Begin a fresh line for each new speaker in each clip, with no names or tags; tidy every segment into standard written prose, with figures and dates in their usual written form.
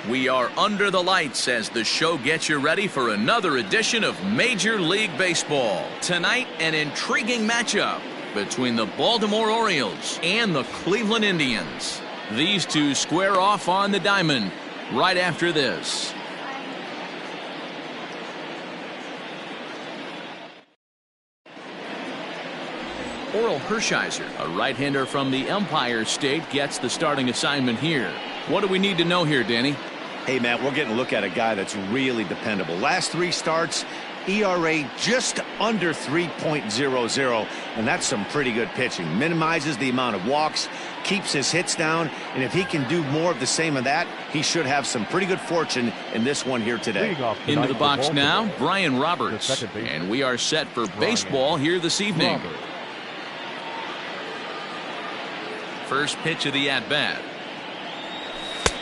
We are under the lights as the show gets you ready for another edition of Major League Baseball. Tonight, an intriguing matchup between the Baltimore Orioles and the Cleveland Indians. These two square off on the diamond right after this. Orel Hershiser, a right-hander from the Empire State, gets the starting assignment here. What do we need to know here, Danny?
Hey, Matt, we're getting a look at a guy that's really dependable. Last 3 starts, ERA just under 3.00, and that's some pretty good pitching. Minimizes the amount of walks, keeps his hits down, and if he can do more of the same of that, he should have some pretty good fortune in this one here today.
Into the box now, Brian Roberts, and we are set for baseball here this evening. First pitch of the at-bat.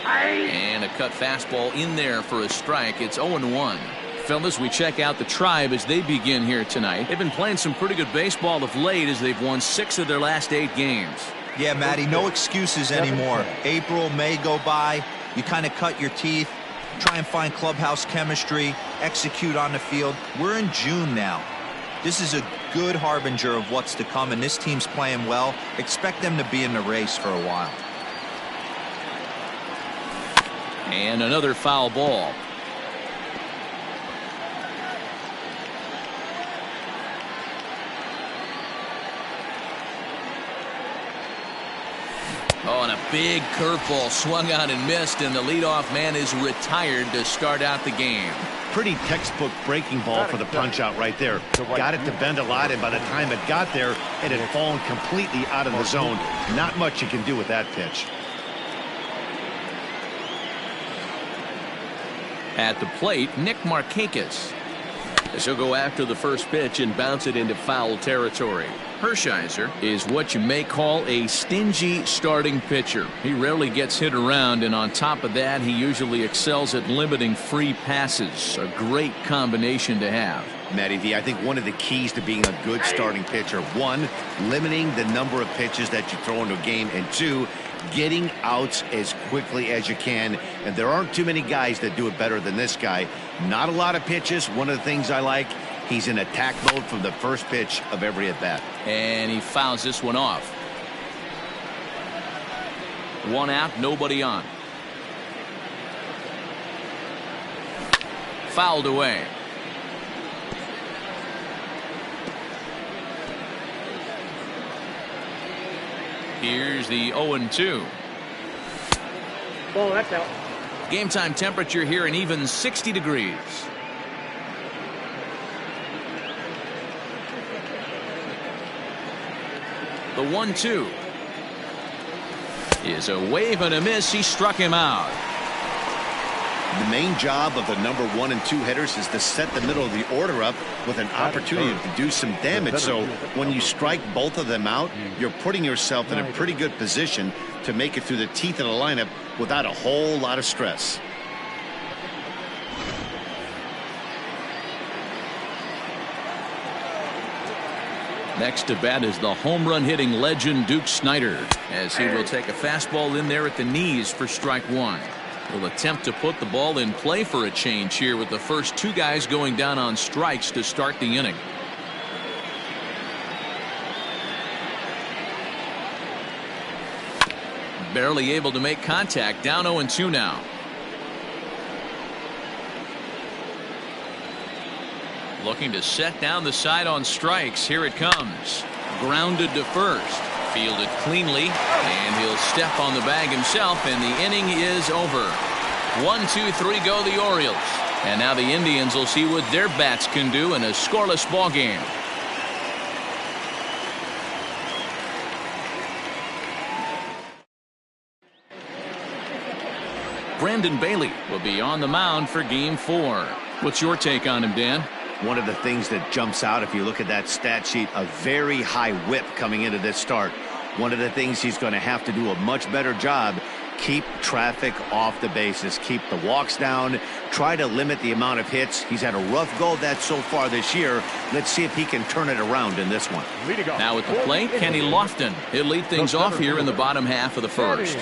And a cut fastball in there for a strike. It's 0-1. Fellas, we check out the Tribe as they begin here tonight. They've been playing some pretty good baseball of late as they've won 6 of their last 8 games.
Yeah, Matty, no excuses anymore. April, May go by. You kind of cut your teeth, try and find clubhouse chemistry, execute on the field. We're in June now. This is a good harbinger of what's to come, and this team's playing well. Expect them to be in the race for a while.
And another foul ball. Oh, and a big curveball swung on and missed, and the leadoff man is retired to start out the game.
Pretty textbook breaking ball for the punch out right there. Got it to bend a lot, and by the time it got there, it had fallen completely out of the zone. Not much you can do with that pitch.
At the plate, Nick Markakis. As he'll go after the first pitch and bounce it into foul territory. Hershiser is what you may call a stingy starting pitcher. He rarely gets hit around, and on top of that, he usually excels at limiting free passes. A great combination to have.
Matty V, I think one of the keys to being a good starting pitcher, 1, limiting the number of pitches that you throw into a game, and 2, getting outs as quickly as you can. And there aren't too many guys that do it better than this guy. Not a lot of pitches. One of the things I like, he's in attack mode from the first pitch of every at bat.
And he fouls this one off. 1 out, nobody on. Fouled away. Here's the 0-2.
Oh, that's out.
Game time temperature here an even 60 degrees. The 1-2 is a wave and a miss. He struck him out.
The main job of the number 1 and 2 hitters is to set the middle of the order up with an opportunity to do some damage. So when you strike both of them out, you're putting yourself in a pretty good position to make it through the teeth of the lineup without a whole lot of stress.
Next to bat is the home run hitting legend Duke Snider, as he will take a fastball in there at the knees for strike 1. Will attempt to put the ball in play for a change here with the first 2 guys going down on strikes to start the inning. Barely able to make contact. Down 0-2 now. Looking to set down the side on strikes. Here it comes. Grounded to first. Fielded cleanly, and he'll step on the bag himself, and the inning is over. 1, 2, 3 go the Orioles. And now the Indians will see what their bats can do in a scoreless ball game. Brandon Bailey will be on the mound for game 4. What's your take on him, Dan?
One of the things that jumps out if you look at that stat sheet, a very high whip coming into this start. One of the things he's going to have to do a much better job, keep traffic off the bases, keep the walks down, try to limit the amount of hits. He's had a rough go of that so far this year. Let's see if he can turn it around in this one.
Now at the plate, Kenny Lofton. He'll lead things off here in the bottom half of the first.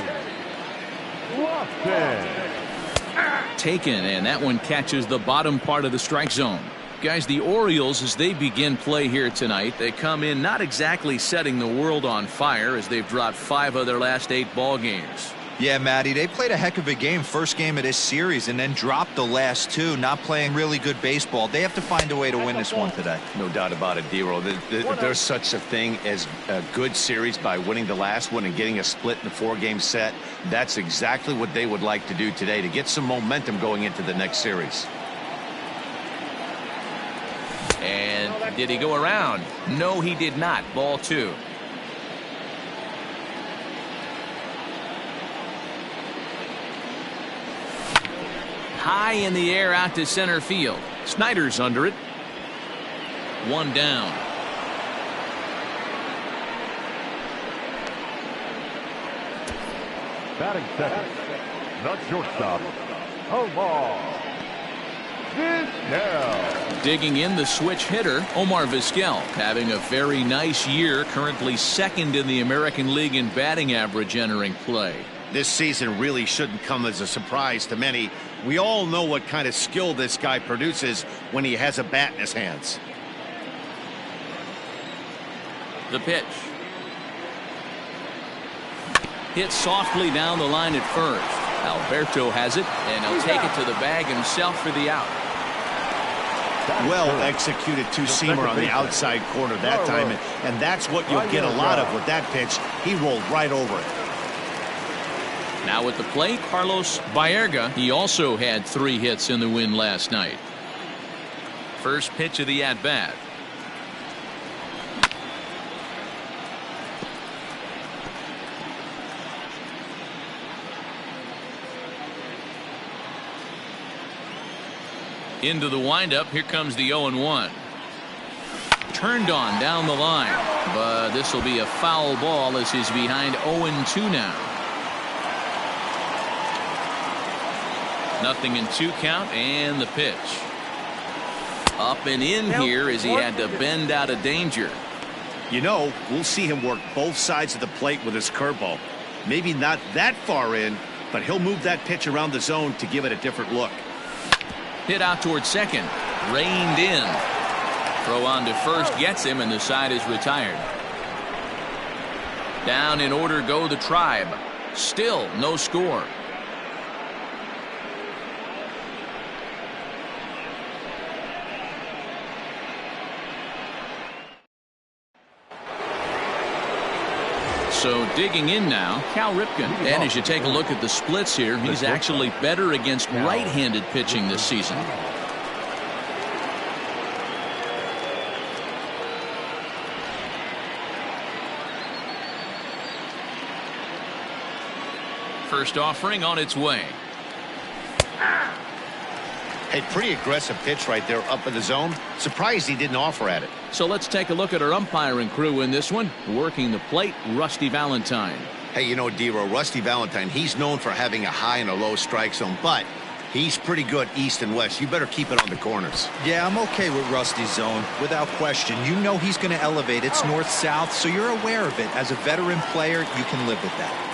Taken, and that one catches the bottom part of the strike zone. Guys, the Orioles, as they begin play here tonight, they come in not exactly setting the world on fire, as they've dropped 5 of their last 8 ball games.
Yeah, Matty, they played a heck of a game, first game of this series, and then dropped the last 2, not playing really good baseball. They have to find a way to win this one today.
No doubt about it, D-Roll. There's such a thing as a good series by winning the last one and getting a split in the 4-game set. That's exactly what they would like to do today to get some momentum going into the next series.
And did he go around? No, he did not. Ball 2. High in the air out to center field. Snyder's under it. 1 down.
Batting second, the shortstop, Omar Vizquel.
Digging in, the switch hitter, Omar Vizquel, having a very nice year, currently 2nd in the American League in batting average entering play.
This season really shouldn't come as a surprise to many. We all know what kind of skill this guy produces when he has a bat in his hands.
The pitch. Hit softly down the line at first. Alberto has it, and he'll take it to the bag himself for the out.
Well executed two-seamer on the outside corner that time, and that's what you'll get a lot of with that pitch. He rolled right over it.
Now at the plate, Carlos Baerga. He also had 3 hits in the win last night. First pitch of the at-bat. Into the windup. Here comes the 0-1. Turned on down the line, but this will be a foul ball as he's behind 0-2 now. 0-2 count, and the pitch. Up and in here as he had to bend out of danger.
You know, we'll see him work both sides of the plate with his curveball. Maybe not that far in, but he'll move that pitch around the zone to give it a different look.
Hit out towards second. Reined in. Throw on to first gets him, and the side is retired. Down in order go the Tribe. Still no score. So digging in now, Cal Ripken. And as you take a look at the splits here, he's actually better against right-handed pitching this season. First offering on its way.
Hey, pretty aggressive pitch right there up in the zone. Surprised he didn't offer at it.
So let's take a look at our umpiring crew in this one. Working the plate, Rusty Valentine.
Hey, you know, D-Roll, Rusty Valentine, he's known for having a high and a low strike zone, but he's pretty good east and west. You better keep it on the corners.
Yeah, I'm okay with Rusty's zone, without question. You know he's going to elevate. It's north-south, so you're aware of it. As a veteran player, you can live with that.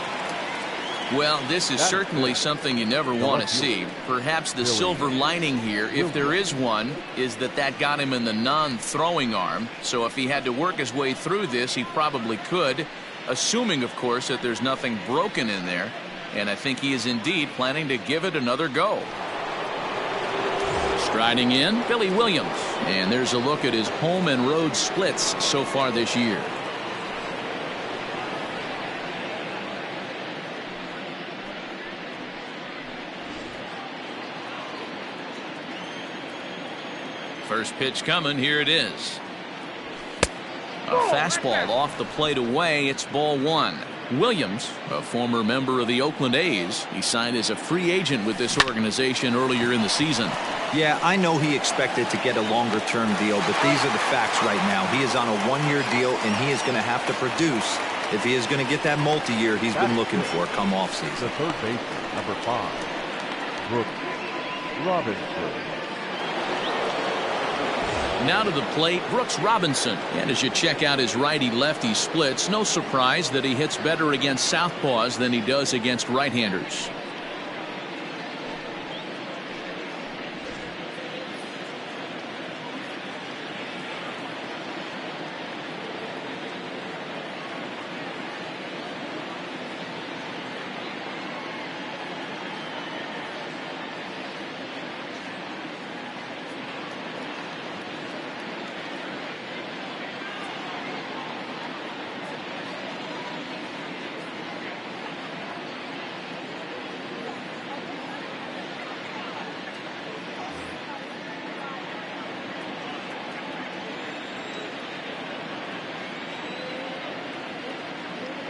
Well, this is certainly something you never want to see. Perhaps the silver lining here, if there is one, is that got him in the non-throwing arm. So if he had to work his way through this, he probably could, assuming, of course, that there's nothing broken in there. And I think he is indeed planning to give it another go. Striding in, Billy Williams. And there's a look at his home and road splits so far this year. First pitch coming. Here it is. A fastball off the plate away. It's ball 1. Williams, a former member of the Oakland A's, he signed as a free agent with this organization earlier in the season.
Yeah, I know he expected to get a longer-term deal, but these are the facts right now. He is on a 1-year deal, and he is going to have to produce if he is going to get that multi-year he's been looking for come offseason.
The third baseman, number 5, Brooks Robinson.
Now to the plate, Brooks Robinson. And as you check out his righty-lefty splits, no surprise that he hits better against southpaws than he does against right-handers.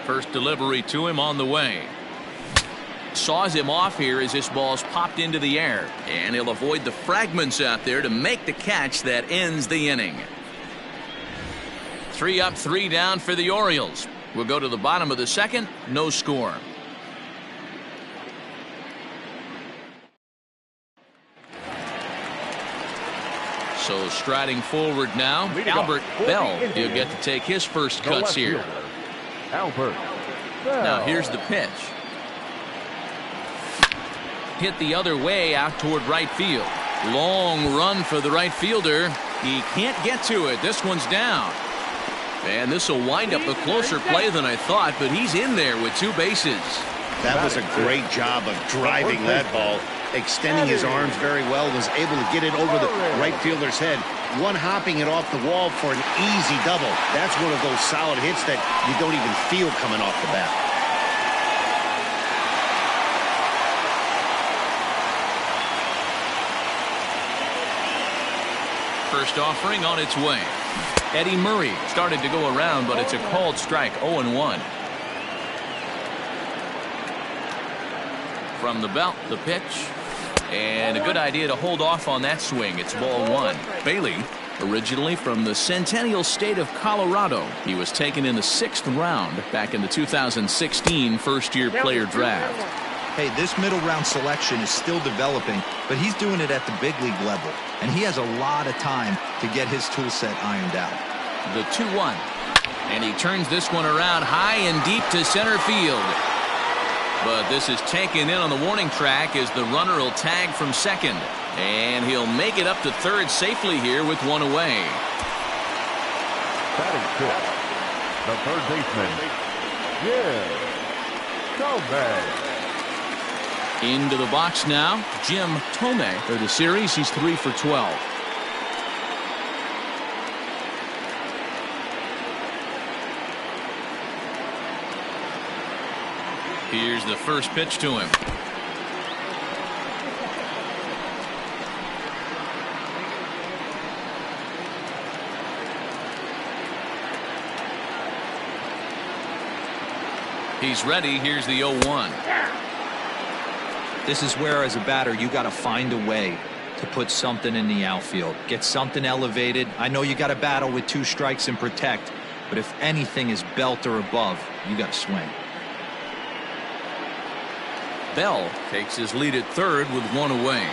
First delivery to him on the way. Saws him off here as this ball's popped into the air. And he'll avoid the fragments out there to make the catch that ends the inning. 3 up, 3 down for the Orioles. We'll go to the bottom of the second. No score. So striding forward now, Albert Bell. He'll get to take his first cuts here.
Albert Bell.
Now here's the pitch. Hit the other way out toward right field. Long run for the right fielder. He can't get to it. This one's down. And this will wind up a closer play than I thought, but he's in there with 2 bases.
That was a great job of driving that ball. Extending his arms very well, was able to get it over the right fielder's head. One hopping it off the wall for an easy double. That's one of those solid hits that you don't even feel coming off the bat.
First offering on its way. Eddie Murray started to go around, but it's a called strike. 0-1. From the belt, the pitch. And a good idea to hold off on that swing. It's ball 1. Bailey, originally from the Centennial State of Colorado. He was taken in the 6th round back in the 2016 first-year player draft.
Hey, this middle round selection is still developing, but he's doing it at the big league level, and he has a lot of time to get his tool set ironed out.
The 2-1. And he turns this one around high and deep to center field. But this is taken in on the warning track as the runner will tag from second. And he'll make it up to third safely here with 1 away.
Batting fifth, the third baseman, Tomei.
Into the box now, Jim Tomei. For the series, he's 3 for 12. Here's the first pitch to him. He's ready. Here's the 0-1.
This is where, as a batter, you got to find a way to put something in the outfield. Get something elevated. I know you got to battle with 2 strikes and protect, but if anything is belt or above, you got to swing.
Bell takes his lead at third with 1 away.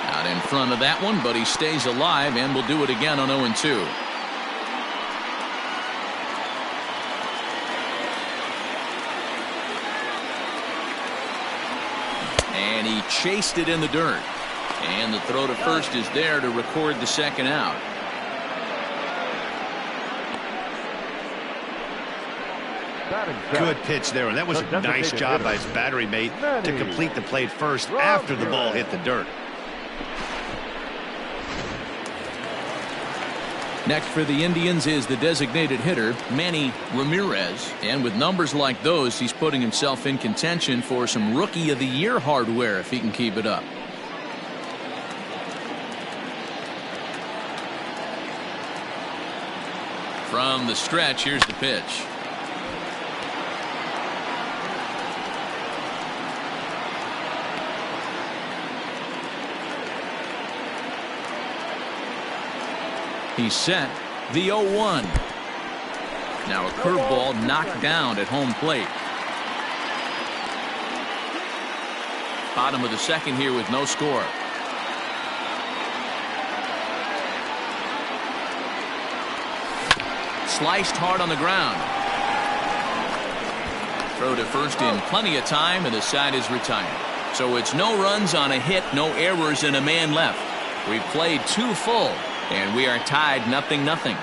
Out in front of that one, but he stays alive and will do it again on 0-2. And he chased it in the dirt. And the throw to first is there to record the second out.
Good pitch there, and that was a nice job by his battery mate to complete the play first after the ball hit the dirt.
Next for the Indians is the designated hitter, Manny Ramirez. And with numbers like those, he's putting himself in contention for some Rookie of the Year hardware if he can keep it up. From the stretch, here's the pitch. He's set. The 0-1. Now a curveball knocked down at home plate. Bottom of the second here with no score. Sliced hard on the ground. Throw to first in plenty of time, and the side is retired. So it's no runs on a hit, no errors, and a man left. We've played 2 full. And we are tied 0-0.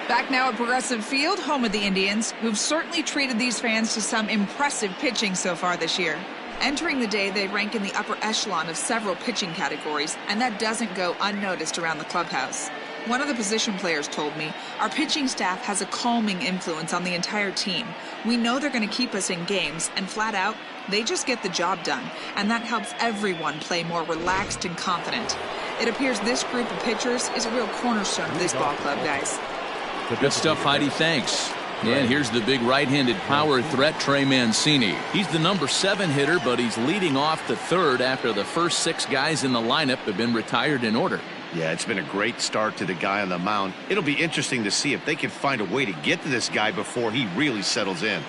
Back now at Progressive Field, home of the Indians, who've certainly treated these fans to some impressive pitching so far this year. Entering the day, they rank in the upper echelon of several pitching categories, and that doesn't go unnoticed around the clubhouse. One of the position players told me, our pitching staff has a calming influence on the entire team. We know they're going to keep us in games, and flat out, they just get the job done, and that helps everyone play more relaxed and confident. It appears this group of pitchers is a real cornerstone of this ball club, guys.
Good stuff, Heidi. Thanks. And here's the big right-handed power threat, Trey Mancini. He's the number 7 hitter, but he's leading off the third after the first 6 guys in the lineup have been retired in order.
Yeah, it's been a great start to the guy on the mound. It'll be interesting to see if they can find a way to get to this guy before he really settles in.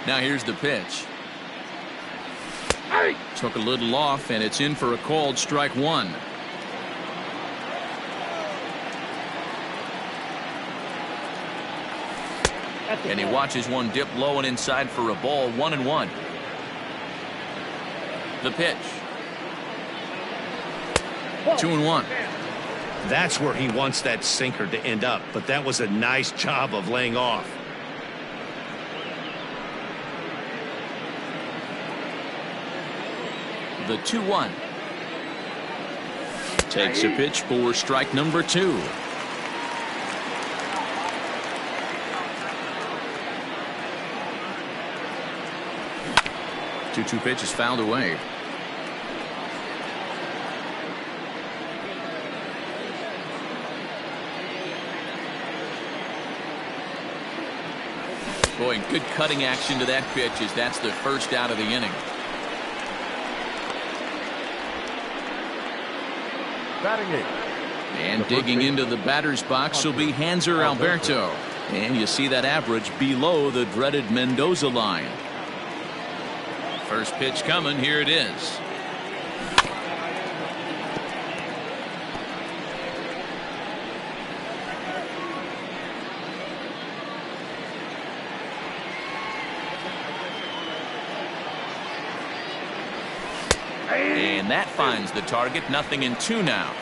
Now here's the pitch. Took a little off, and it's in for a called strike 1. And he watches one dip low and inside for a ball. 1-1. The pitch. 2-1.
That's where he wants that sinker to end up, but that was a nice job of laying off.
The 2-1. Takes a pitch for strike number 2. Two pitch is fouled away. Boy, good cutting action to that pitch as that's the first out of the inning.
Batting 8.
And digging into the batter's box will be Hanser Alberto. And you see that average below the dreaded Mendoza line. First pitch coming. Here it is. And that finds the target. 0-2 now.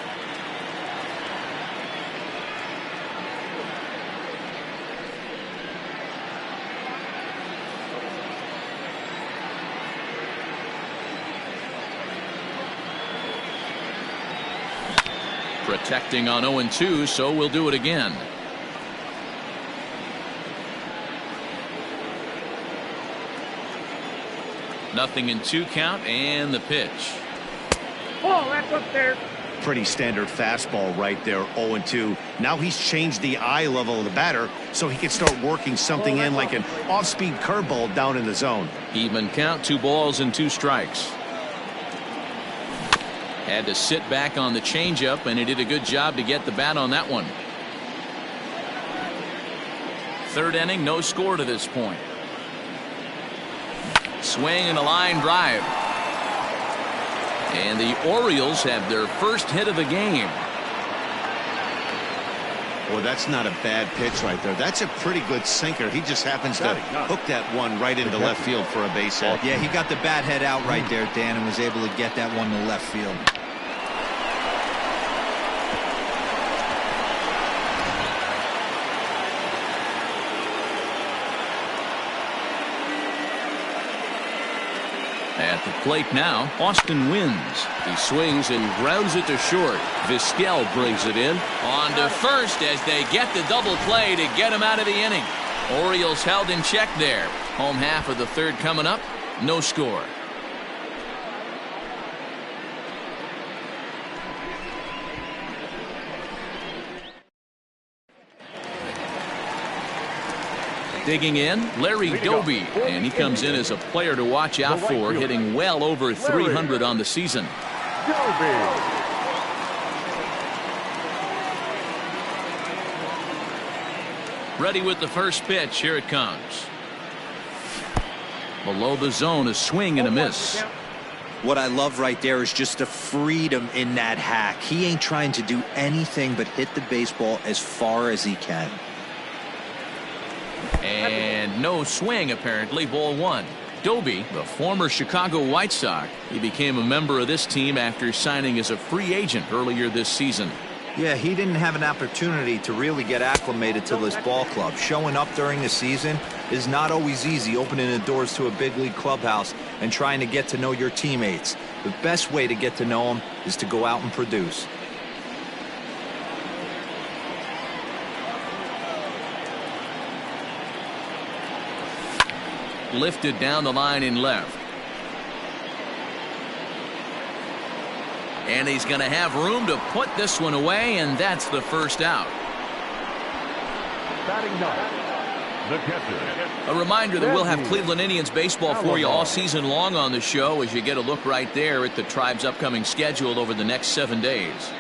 Protecting on 0-2, so we'll do it again. Nothing in 2 count, and the pitch.
Oh, that's up there.
Pretty standard fastball right there. 0-2. Now he's changed the eye level of the batter so he can start working something in like an off-speed curveball down in the zone.
Even count. 2 balls and 2 strikes. Had to sit back on the changeup, and he did a good job to get the bat on that one. 3rd inning, no score to this point. Swing and a line drive. And the Orioles have their first hit of the game.
Well, that's not a bad pitch right there. That's a pretty good sinker. He just happens to hook that one right into left field for a base hit.
Yeah, he got the bat head out right there, Dan, and was able to get that one to left field.
At the plate now, Austin wins. He swings and grounds it to short. Vizquel brings it in. On to first as they get the double play to get him out of the inning. Orioles held in check there. Home half of the 3rd coming up. No score. Digging in, Larry Doby, and he comes in as a player to watch out for, hitting well over 300 on the season. Ready with the first pitch. Here it comes. Below the zone, a swing and a miss.
What I love right there is just the freedom in that hack. He ain't trying to do anything but hit the baseball as far as he can.
And no swing, apparently. Ball 1. Doby, the former Chicago White Sox, he became a member of this team after signing as a free agent earlier this season.
Yeah, he didn't have an opportunity to really get acclimated to this ball club. Showing up during the season is not always easy, opening the doors to a big league clubhouse and trying to get to know your teammates. The best way to get to know them is to go out and produce.
lifted down the line in left. And he's going to have room to put this one away, and that's the first out.
Batting ninth, the catcher.
A reminder that we'll have Cleveland Indians baseball for you all season long on the show as you get a look right there at the Tribe's upcoming schedule over the next 7 days.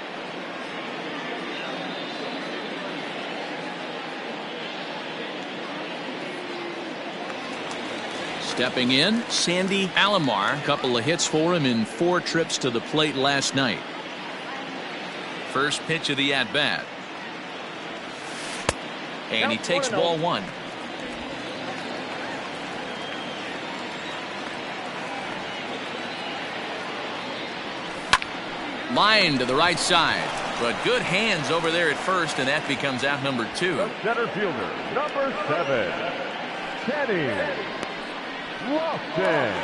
Stepping in, Sandy Alomar. A couple of hits for him in 4 trips to the plate last night. First pitch of the at-bat. And he takes ball 1. Line to the right side. But good hands over there at first, and that becomes out number 2.
The center fielder, number 7, Kenny Lofton.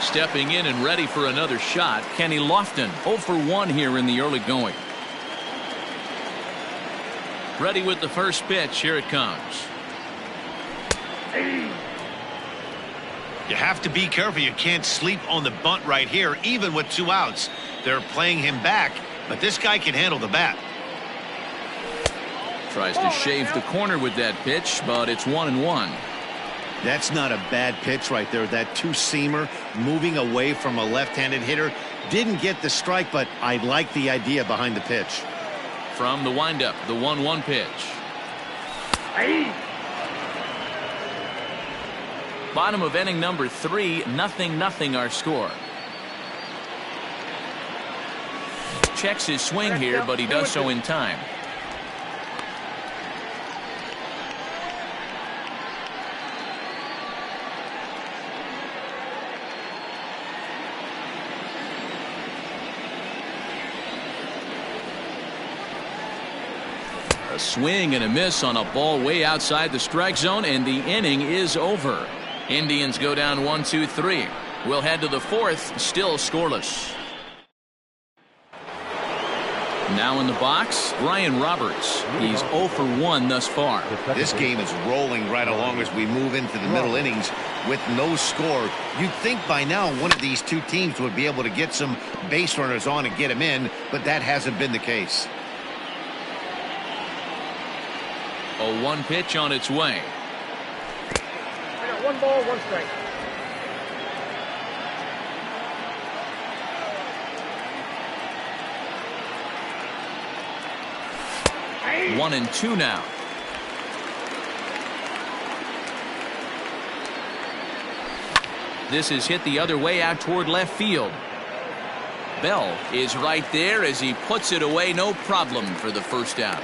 Stepping in and ready for another shot, Kenny Lofton. 0 for 1 here in the early going. Ready with the first pitch. Here it comes.
You have to be careful. You can't sleep on the bunt right here, even with 2 outs. They're playing him back, but this guy can handle the bat.
Tries to shave the corner with that pitch, but it's 1-1.
That's not a bad pitch right there. That 2-seamer moving away from a left-handed hitter. Didn't get the strike, but I like the idea behind the pitch.
From the windup, the 1-1 pitch. Bottom of inning number 3, 0-0 our score. Checks his swing here, but he does so in time. A swing and a miss on a ball way outside the strike zone, and the inning is over. Indians go down 1-2-3. We'll head to the 4th, still scoreless. Now in the box, Brian Roberts. He's 0 for 1 thus far.
This game is rolling right along as we move into the middle innings with no score. You'd think by now one of these 2 teams would be able to get some base runners on and get them in, but that hasn't been the case.
A 1 pitch on its way.
I got 1 ball, 1 strike. Hey.
1-2 now. This is hit the other way out toward left field. Bell is right there as he puts it away, no problem for the first out.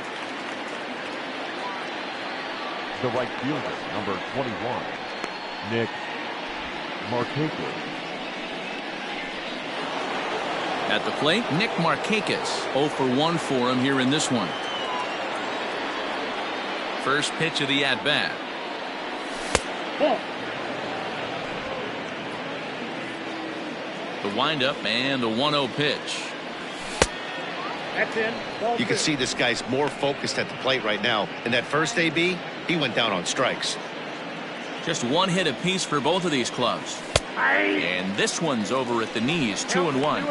The right fielder, number 21, Nick Markakis.
At the plate, Nick Markakis. 0 for 1 for him here in this one. First pitch of the at-bat. The windup and the 1-0 pitch.
That's in.
You can see this guy's more focused at the plate right now. In that first AB, he went down on strikes.
Just 1 hit apiece for both of these clubs. And this one's over at the knees, 2-1.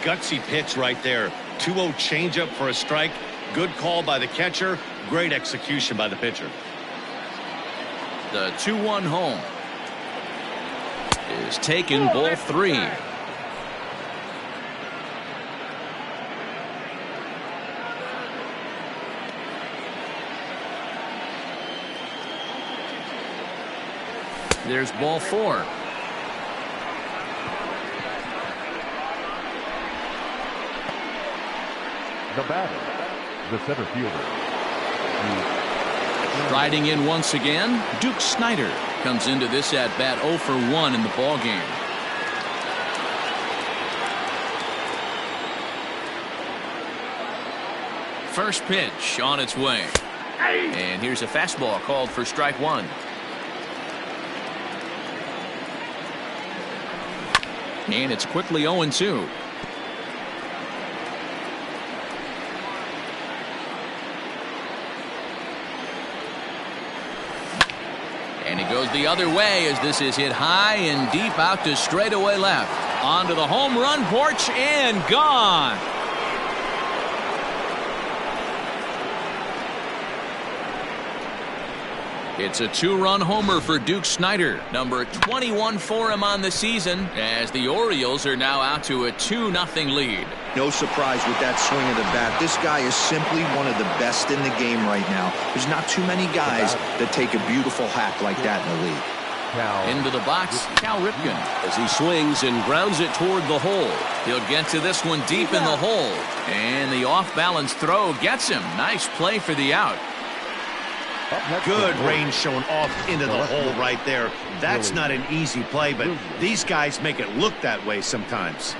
Gutsy pitch right there. 2-0 changeup for a strike. Good call by the catcher. Great execution by the pitcher.
The 2-1 home is taken, ball 3. There's ball 4.
The batter, the center fielder.
Riding in once again, Duke Snider comes into this at bat 0 for 1 in the ball game. First pitch on its way. And here's a fastball called for strike 1. And it's quickly 0-2. And he goes goes the other way as this is hit high and deep out to straightaway left. Onto the home run porch and gone. It's a two-run homer for Duke Snider, number 21 for him on the season, as the Orioles are now out to a 2-0 lead.
No surprise with that swing of the bat. This guy is simply one of the best in the game right now. There's not too many guys that take a beautiful hack like that in the league.
Into the box, Cal Ripken, as he swings and grounds it toward the hole. He'll get to this one deep in the hole, and the off-balance throw gets him. Nice play for the out.
Good range shown off into the hole right there. That's not an easy play, but these guys make it look that way sometimes.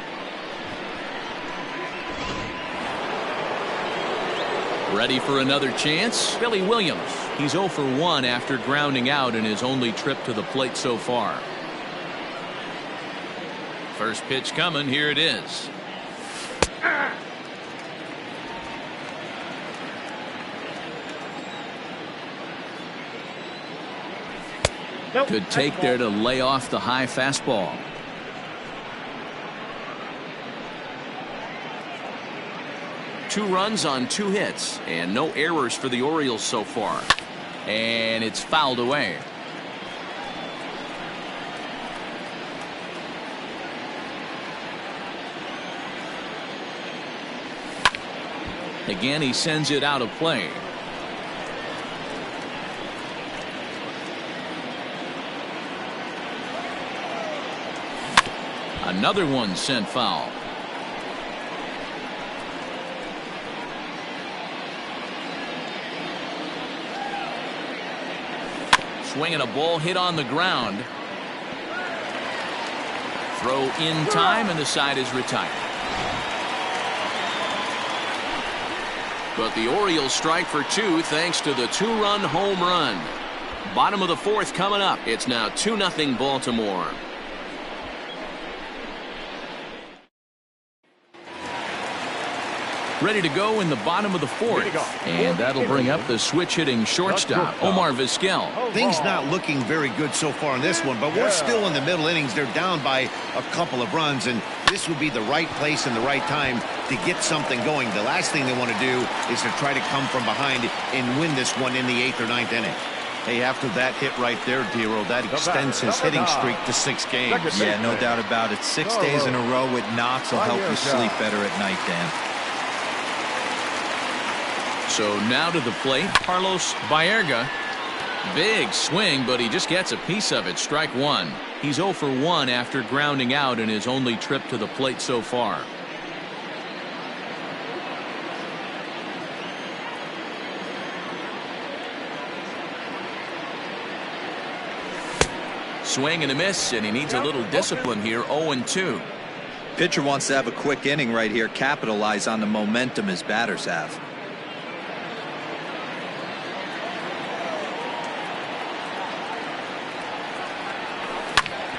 Ready for another chance? Billy Williams. He's 0 for 1 after grounding out in his only trip to the plate so far. First pitch coming. Here it is. Good take there to lay off the high fastball. Two runs on 2 hits and no errors for the Orioles so far. And it's fouled away. Again, he sends it out of play. Another one sent foul. Swinging a ball hit on the ground. Throw in time and the side is retired. But the Orioles strike for 2 thanks to the 2-run home run. Bottom of the 4th coming up. It's now 2-0 Baltimore. Ready to go in the bottom of the 4th. And that'll bring up the switch-hitting shortstop, Omar Vizquel.
Things not looking very good so far in this one, but we're still in the middle innings. They're down by a couple of runs, and this would be the right place and the right time to get something going. The last thing they want to do is to try to come from behind and win this one in the 8th or 9th inning.
Hey, after that hit right there, Dero, that extends his hitting streak to 6 games. Yeah, no doubt about it. 6 days in a row with knocks will help you sleep better at night, Dan.
So now to the plate, Carlos Baerga. Big swing, but he just gets a piece of it. Strike 1. He's 0 for 1 after grounding out in his only trip to the plate so far. Swing and a miss, and he needs a little discipline here. 0-2.
Pitcher wants to have a quick inning right here, capitalize on the momentum his batters have.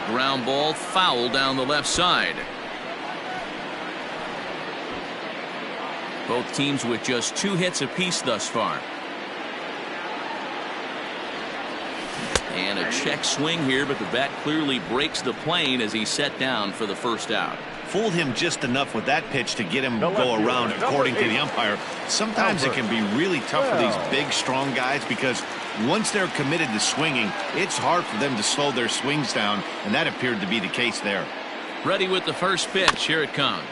Ground ball foul down the left side. Both teams with just 2 hits apiece thus far. And a check swing here, but the bat clearly breaks the plane as he's set down for the first out.
Fooled him just enough with that pitch to get him to go around, according to the umpire. Sometimes it can be really tough for these big, strong guys because once they're committed to swinging, it's hard for them to slow their swings down, and that appeared to be the case there.
Ready with the first pitch. Here it comes.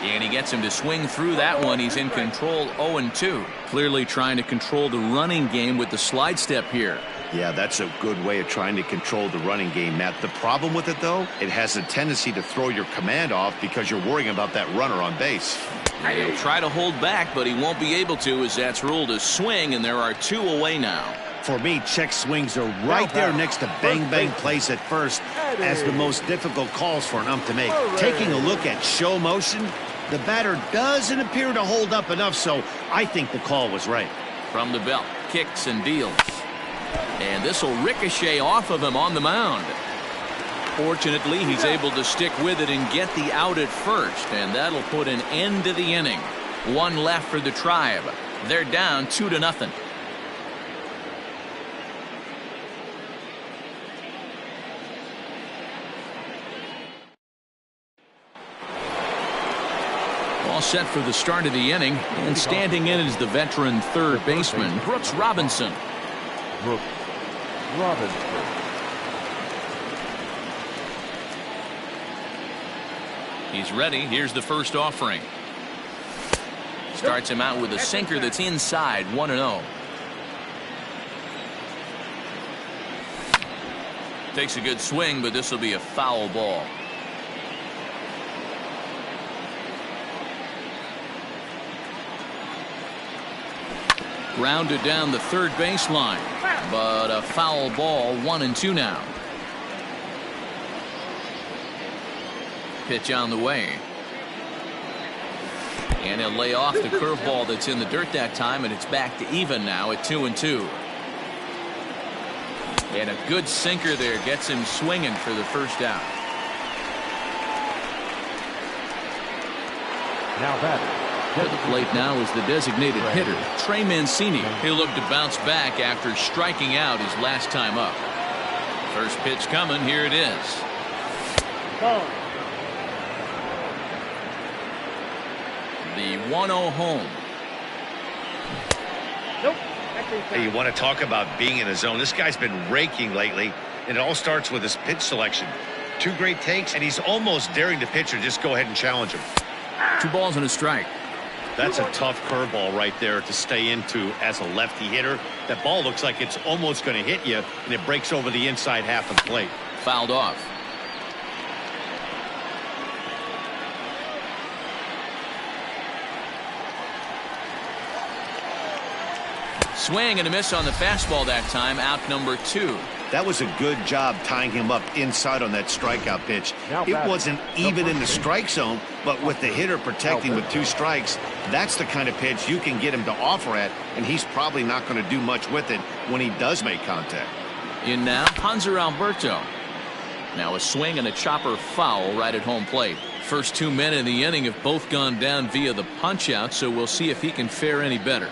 And he gets him to swing through that one. He's in control. 0-2. Clearly trying to control the running game with the slide step here.
Yeah, that's a good way of trying to control the running game, Matt. The problem with it, though, it has a tendency to throw your command off because you're worrying about that runner on base.
He'll try to hold back, but he won't be able to as that's ruled a swing, and there are 2 away now.
For me, check swings are right there next to bang-bang plays at first as the most difficult calls for an ump to make. Taking a look at show motion, the batter doesn't appear to hold up enough, so I think the call was right.
From the belt, kicks and deals. And this will ricochet off of him on the mound. Fortunately, he's able to stick with it and get the out at first, and that'll put an end to the inning. One left for the Tribe. They're down 2-0. All set for the start of the inning, and standing in is the veteran third baseman, Brooks Robinson.
Brooks Robinson.
He's ready. Here's the first offering. Starts him out with a sinker that's inside, 1-0. Takes a good swing, but this will be a foul ball. Grounded down the third baseline, but a foul ball, 1-2 now. Pitch on the way. And he'll lay off the curveball that's in the dirt that time, and it's back to even now at 2-2. And a good sinker there gets him swinging for the first out.
Now batting.
At the plate now is the designated hitter, Trey Mancini. He'll look to bounce back after striking out his last time up. First pitch coming. Here it is.
Ball.
The 1-0 home.
Nope.
Hey, you want to talk about being in the zone? This guy's been raking lately, and it all starts with his pitch selection. Two great takes, and he's almost daring the pitcher just go ahead and challenge him.
2 balls and a strike.
That's a tough curveball right there to stay into as a lefty hitter. That ball looks like it's almost going to hit you, and it breaks over the inside half of the plate.
Fouled off. Swing and a miss on the fastball that time. Out number 2.
That was a good job tying him up inside on that strikeout pitch. It wasn't even in the strike zone, but with the hitter protecting with 2 strikes, that's the kind of pitch you can get him to offer at, and he's probably not going to do much with it when he does make contact.
In now, Hanser Alberto. Now a swing and a chopper foul right at home plate. First 2 men in the inning have both gone down via the punch out, so we'll see if he can fare any better.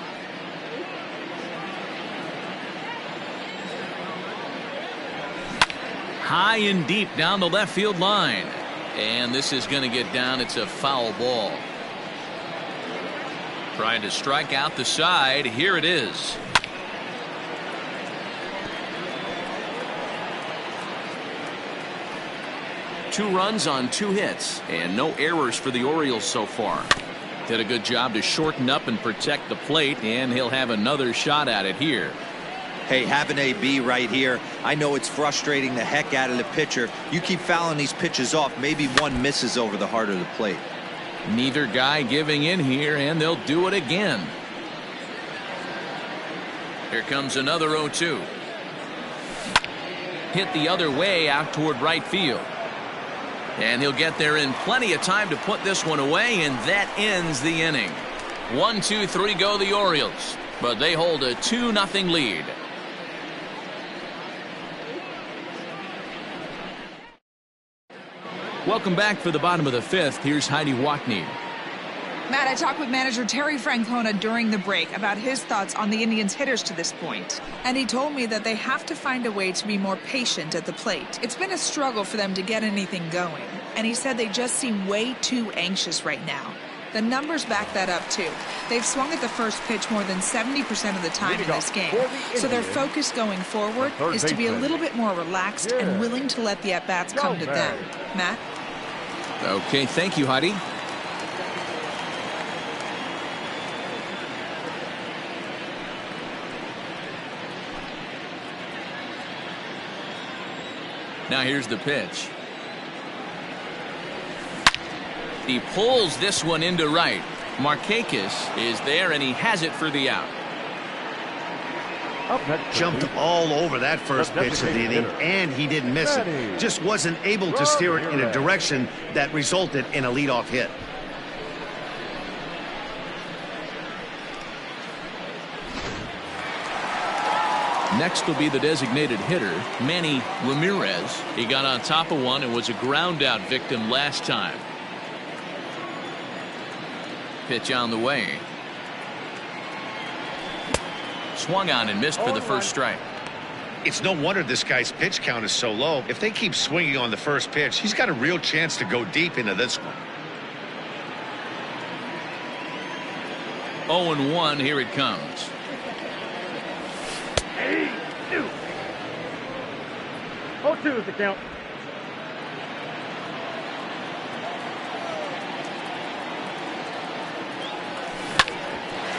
High and deep down the left field line. And this is going to get down. It's a foul ball. Trying to strike out the side. Here it is. Two runs on 2 hits and no errors for the Orioles so far. Did a good job to shorten up and protect the plate, and he'll have another shot at it here.
Hey, have an AB right here. I know it's frustrating the heck out of the pitcher. You keep fouling these pitches off, maybe one misses over the heart of the plate.
Neither guy giving in here, and they'll do it again. Here comes another 0-2. Hit the other way out toward right field. And he'll get there in plenty of time to put this one away, and that ends the inning. 1, 2, 3 go the Orioles, but they hold a 2-0 lead. Welcome back for the bottom of the 5th. Here's Heidi Wackney.
Matt, I talked with manager Terry Francona during the break about his thoughts on the Indians' hitters to this point. And he told me that they have to find a way to be more patient at the plate. It's been a struggle for them to get anything going. And he said they just seem way too anxious right now. The numbers back that up, too. They've swung at the first pitch more than 70% of the time in this game. So their focus going forward is to be a little bit more relaxed and willing to let the at-bats come to them. Matt?
Okay, thank you, Heidi. Now here's the pitch. He pulls this one into right. Markakis is there, and he has it for the out.
Jumped all over that first pitch of the inning, and he didn't miss it. Just wasn't able to steer it in a direction that resulted in a leadoff hit.
Next will be the designated hitter, Manny Ramirez. He got on top of one and was a ground out victim last time. Pitch on the way. Swung on and missed for the first strike.
It's no wonder this guy's pitch count is so low. If they keep swinging on the first pitch, he's got a real chance to go deep into this one.
0-1, here it comes.
0-2 is the count.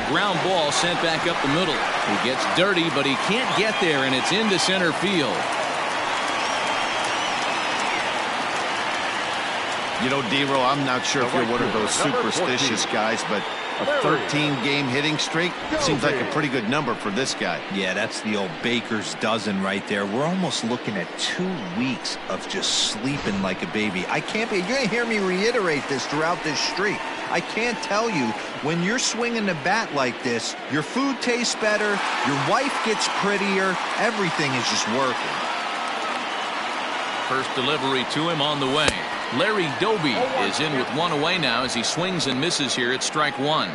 Ground ball sent back up the middle. He gets dirty, but he can't get there, and it's into center field.
You know, D-Row, I'm not sure if you're one of those superstitious guys, but a 13-game hitting streak seems like a pretty good number for this guy.
Yeah, that's the old baker's dozen right there. We're almost looking at 2 weeks of just sleeping like a baby. You're going to hear me reiterate this throughout this streak. I can't tell you, when you're swinging the bat like this, your food tastes better, your wife gets prettier, everything is just working.
First delivery to him on the way. Larry Doby is in with one away now as he swings and misses here at strike one.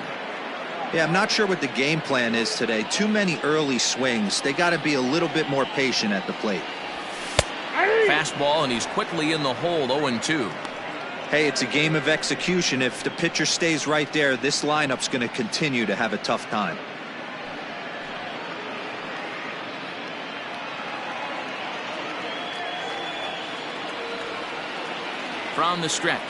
Yeah, I'm not sure what the game plan is today. Too many early swings. They got to be a little bit more patient at the plate.
Fastball, and he's quickly in the hole, 0-2.
Hey, it's a game of execution. If the pitcher stays right there, this lineup's going to continue to have a tough time.
From the stretch.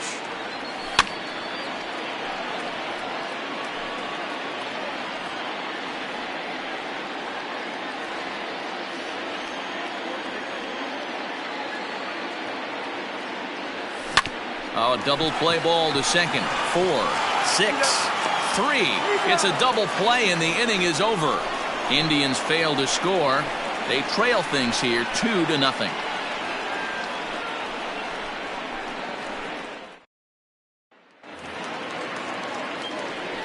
Oh, double play ball to second. 4, 6, 3. It's a double play and the inning is over. Indians fail to score. They trail things here 2-0.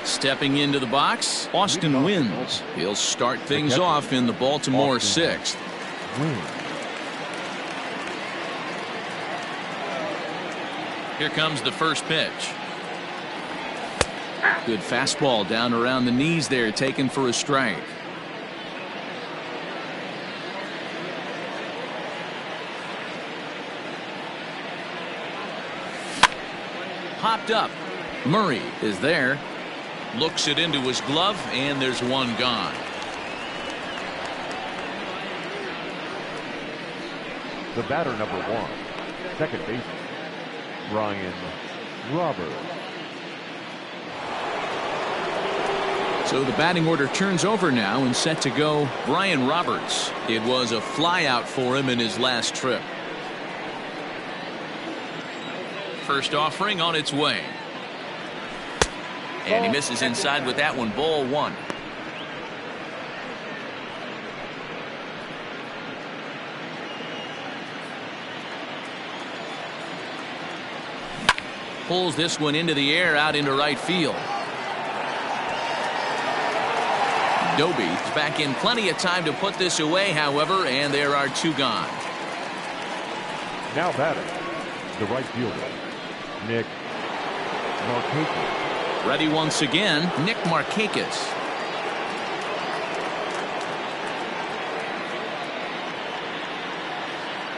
Stepping into the box, Austin Wins. He'll start things off in the Baltimore 6th. Here comes the first pitch. Good fastball down around the knees there, taken for a strike. Popped up. Murray is there. Looks it into his glove, and there's one gone.
The batter, number 1, second baseman, Brian Roberts.
So the batting order turns over now and set to go Brian Roberts. It was a flyout for him in his last trip. First offering on its way. And he misses inside with that one, ball 1. Pulls this one into the air out into right field. Doby's back in plenty of time to put this away, however, and there are 2 gone.
Now batting, the right fielder, Nick Markakis.
Ready once again, Nick Markakis.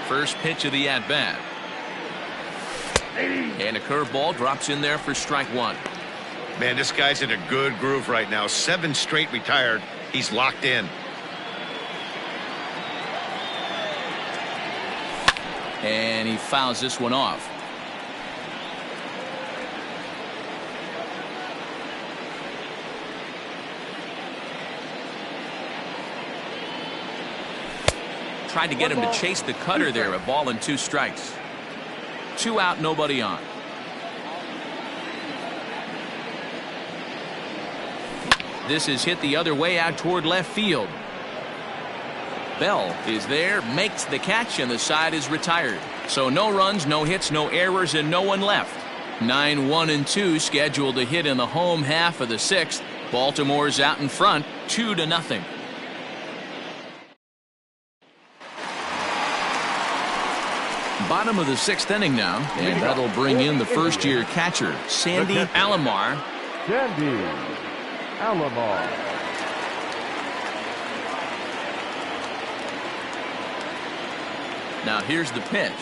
First pitch of the at-bat. And a curveball drops in there for strike 1.
Man, this guy's in a good groove right now. 7 straight retired. He's locked in.
And he fouls this one off. Tried to get him to chase the cutter there. A ball and 2 strikes. 2 out, nobody on. This is hit the other way out toward left field. Bell is there, makes the catch, and the side is retired. So no runs, no hits, no errors, and no one left. 9-1-2 scheduled to hit in the home half of the 6th. Baltimore's out in front, 2-0. Bottom of the 6th inning now, and that'll bring in the first-year catcher, Sandy Alomar.
Sandy Alomar.
Now here's the pitch.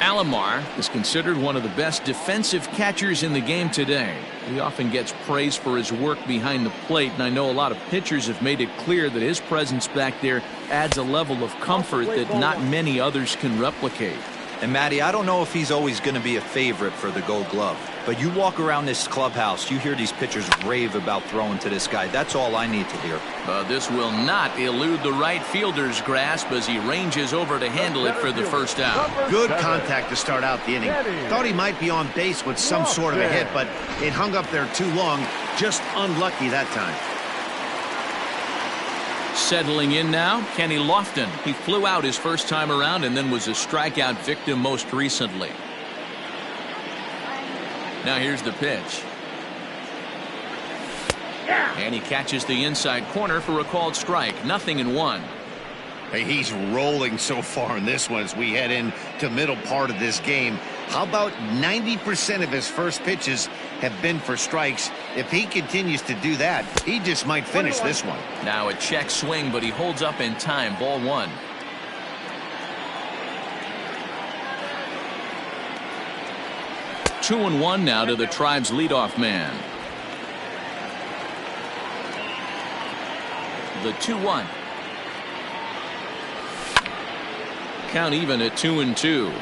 Alomar is considered one of the best defensive catchers in the game today. He often gets praise for his work behind the plate, and I know a lot of pitchers have made it clear that his presence back there adds a level of comfort that not many others can replicate.
And Matty, I don't know if he's always going to be a favorite for the Gold Glove, but you walk around this clubhouse, you hear these pitchers rave about throwing to this guy. That's all I need to hear.
This will not elude the right fielder's grasp as he ranges over to handle it for the first out.
Good contact to start out the inning. Thought he might be on base with some sort of a hit, but it hung up there too long. Just unlucky that time.
Settling in now, Kenny Lofton. He flew out his first time around and then was a strikeout victim most recently. Now here's the pitch. And he catches the inside corner for a called strike. 0-1.
Hey, he's rolling so far in this one as we head into middle part of this game. How about 90% of his first pitches have been for strikes? If he continues to do that, he just might finish this one.
Now a check swing, but he holds up in time. Ball 1. Two and 1 now to the Tribe's leadoff man. The 2-1. Count even at 2-2.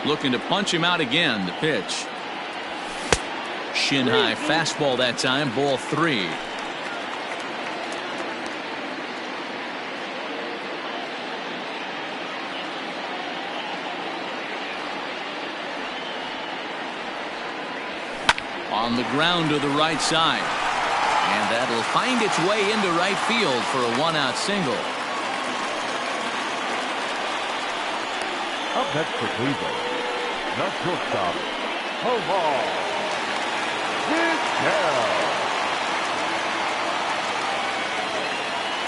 Looking to punch him out again. The pitch. Shin high fastball that time. Ball 3. On the ground to the right side. And that'll find its way into right field for a 1-out single.
Up next for Cleveland, the shortstop, Omar Vizquel.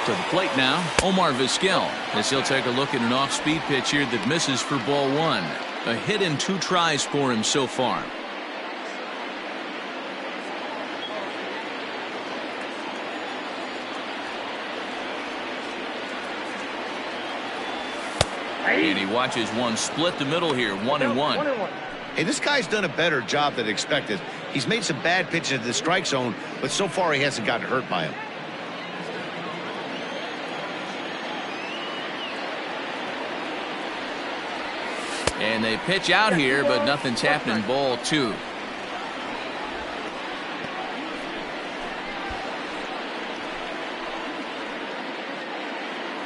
To the plate now, Omar Vizquel, as he'll take a look at an off-speed pitch here that misses for ball 1. A hit in 2 tries for him so far. And he watches one split the middle here. 1-1.
Hey, this guy's done a better job than expected. He's made some bad pitches in the strike zone, but so far he hasn't gotten hurt by him.
And they pitch out here, but nothing's happening. Ball 2.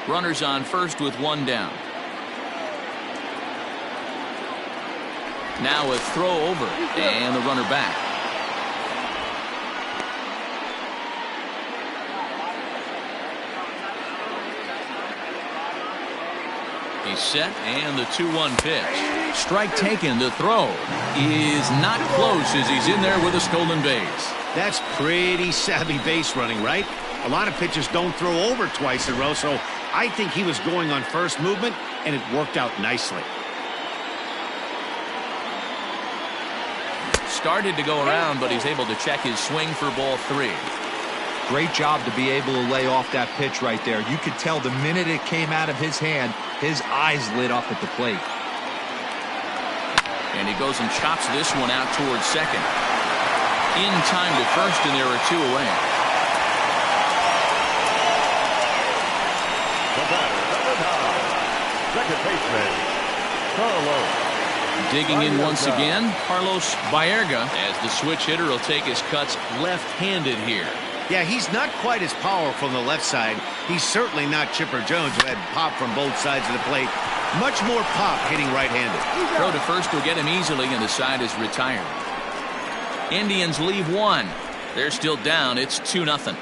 Runners on first with 1 down. Now a throw over, and the runner back. He's set, and the 2-1 pitch. Strike taken. The throw is not close as he's in there with a stolen base.
That's pretty savvy base running, right? A lot of pitchers don't throw over twice in a row, so I think he was going on first movement, and it worked out nicely.
Started to go around, but he's able to check his swing for ball 3.
Great job to be able to lay off that pitch right there. You could tell the minute it came out of his hand, his eyes lit up at the plate.
And he goes and chops this one out towards second. In time to first, and there are 2 away.
The batter, number 9, second baseman, Carlos.
Digging in once again, Carlos Baerga, as the switch hitter will take his cuts left-handed here.
Yeah, he's not quite as powerful on the left side. He's certainly not Chipper Jones, who had pop from both sides of the plate. Much more pop hitting right-handed.
Throw to first will get him easily, and the side is retired. Indians leave 1. They're still down. It's 2-0.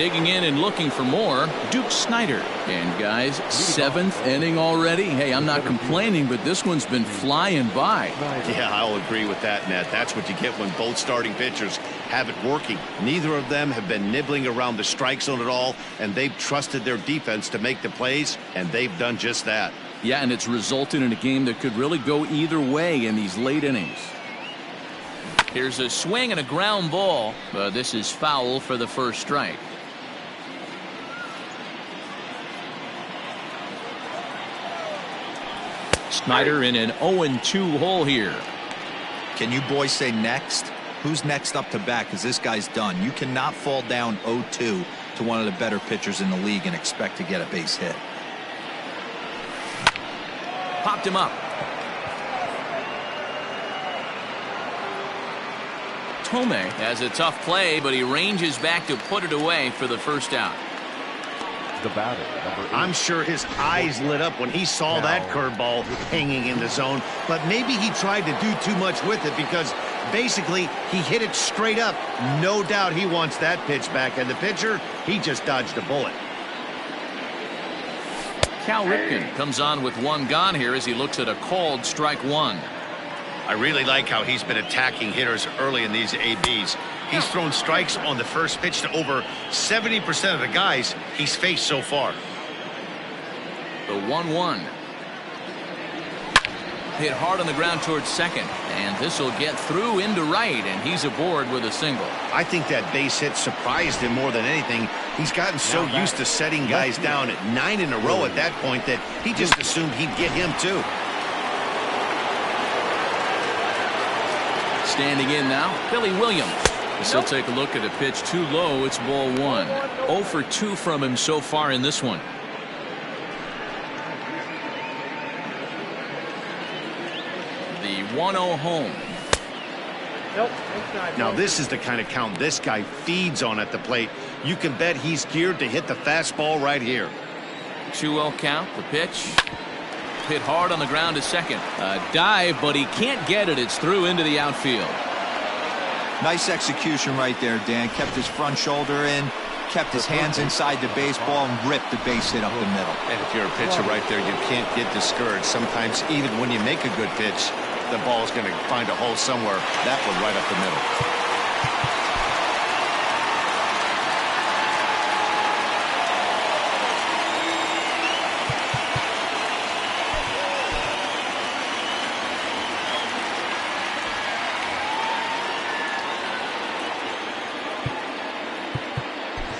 Digging in and looking for more, Duke Snider. And guys, 7th inning already. Hey, I'm not complaining, but this one's been flying by.
Yeah, I'll agree with that, Matt. That's what you get when both starting pitchers have it working. Neither of them have been nibbling around the strike zone at all, and they've trusted their defense to make the plays, and they've done just that.
Yeah, and it's resulted in a game that could really go either way in these late innings. Here's a swing and a ground ball, but this is foul for the first strike. Snider in an 0-2 hole here.
Can you boys say next? Who's next up to bat? Because this guy's done. You cannot fall down 0-2 to one of the better pitchers in the league and expect to get a base hit.
Popped him up. Tome has a tough play, but he ranges back to put it away for the first out.
The batter, number 8.
I'm sure his eyes lit up when he saw that curveball hanging in the zone, but maybe he tried to do too much with it because basically he hit it straight up. No doubt he wants that pitch back, and the pitcher, he just dodged a bullet.
Cal Ripken comes on with one gone here as he looks at a called strike one.
I really like how he's been attacking hitters early in these ABs. He's thrown strikes on the first pitch to over 70% of the guys he's faced so far.
The 1-1. Hit hard on the ground towards second, and this will get through into right, and he's aboard with a single.
I think that base hit surprised him more than anything. He's gotten so used to setting guys down at 9 in a row at that point that he just assumed he'd get him too.
Standing in now, Billy Williams. This will take a look at a pitch too low. It's ball 1. 0 for 2 from him so far in this one. The 1-0 home.
Now this is the kind of count this guy feeds on at the plate. You can bet he's geared to hit the fastball right here.
2-0 count. The pitch. Hit hard on the ground to second. A dive, but he can't get it. It's through into the outfield.
Nice execution right there, Dan. Kept his front shoulder in, kept his hands inside the baseball, and ripped the base hit up the middle.
And if you're a pitcher right there, you can't get discouraged. Sometimes even when you make a good pitch, the ball's going to find a hole somewhere. That one right up the middle.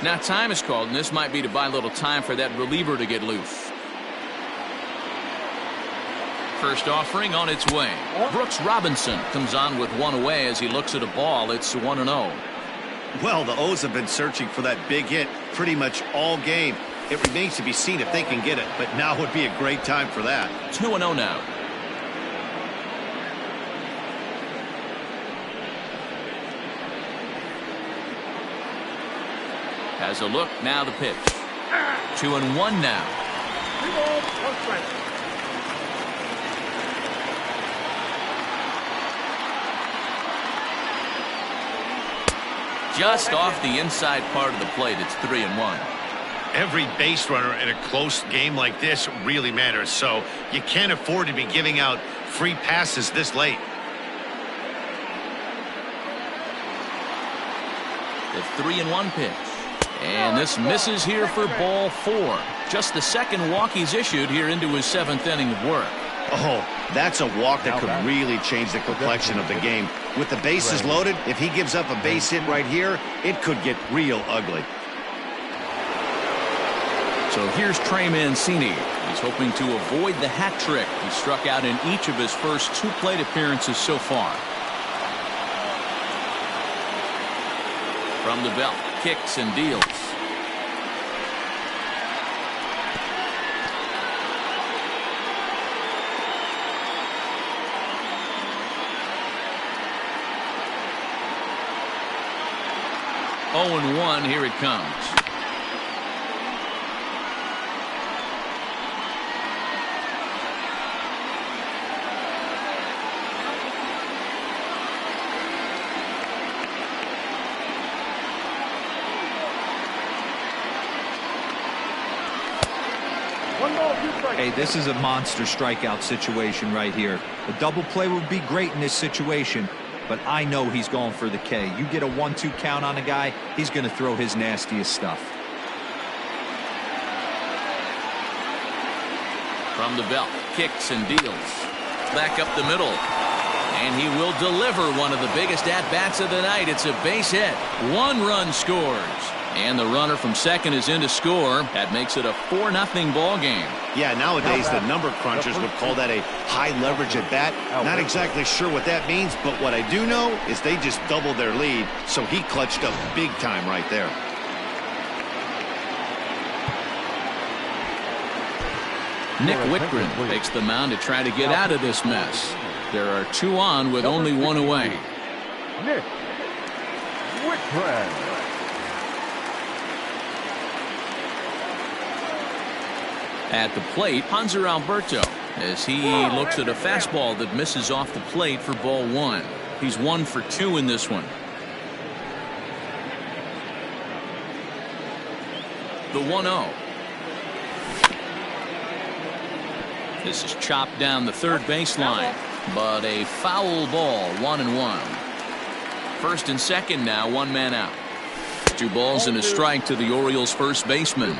Now time is called, and this might be to buy a little time for that reliever to get loose. First offering on its way. Brooks Robinson comes on with one away as he looks at a ball. It's 1-0.
Well, the O's have been searching for that big hit pretty much all game. It remains to be seen if they can get it, but now would be a great time for that.
2-0 now. Has a look, now the pitch. 2-1 now.
3 balls, 1 strike.
Just off the inside part of the plate. It's 3-1.
Every base runner in a close game like this really matters, so you can't afford to be giving out free passes this late.
The 3-1 pitch. And this misses here for ball 4. Just the second walk he's issued here into his 7th inning of work.
Oh, that's a walk that could really change the complexion of the game. With the bases loaded, if he gives up a base hit right here, it could get real ugly.
So here's Trey Mancini. He's hoping to avoid the hat trick. He struck out in each of his first 2 plate appearances so far. From the belt, kicks and deals. Oh, and 1, here it comes.
Hey, this is a monster strikeout situation right here. A double play would be great in this situation, but I know he's going for the K. You get a 1-2 count on a guy, he's going to throw his nastiest stuff.
From the belt, kicks and deals. Back up the middle. And he will deliver one of the biggest at-bats of the night. It's a base hit. 1 run scores. And the runner from second is in to score. That makes it a 4-0 ball game.
Yeah, nowadays the number crunchers would call that a high leverage at bat. Not exactly sure what that means, but what I do know is they just doubled their lead, so he clutched up big time right there.
Nick Whitgren takes the mound to try to get out of this mess. There are 2 on with only 1 away.
Nick Whitgren.
At the plate, Hanser Alberto, as he looks at a fastball that misses off the plate for ball 1. He's 1 for 2 in this one. The 1-0. This is chopped down the third baseline, but a foul ball, 1-1. First and second now, 1 man out. 2 balls and a strike to the Orioles' first baseman.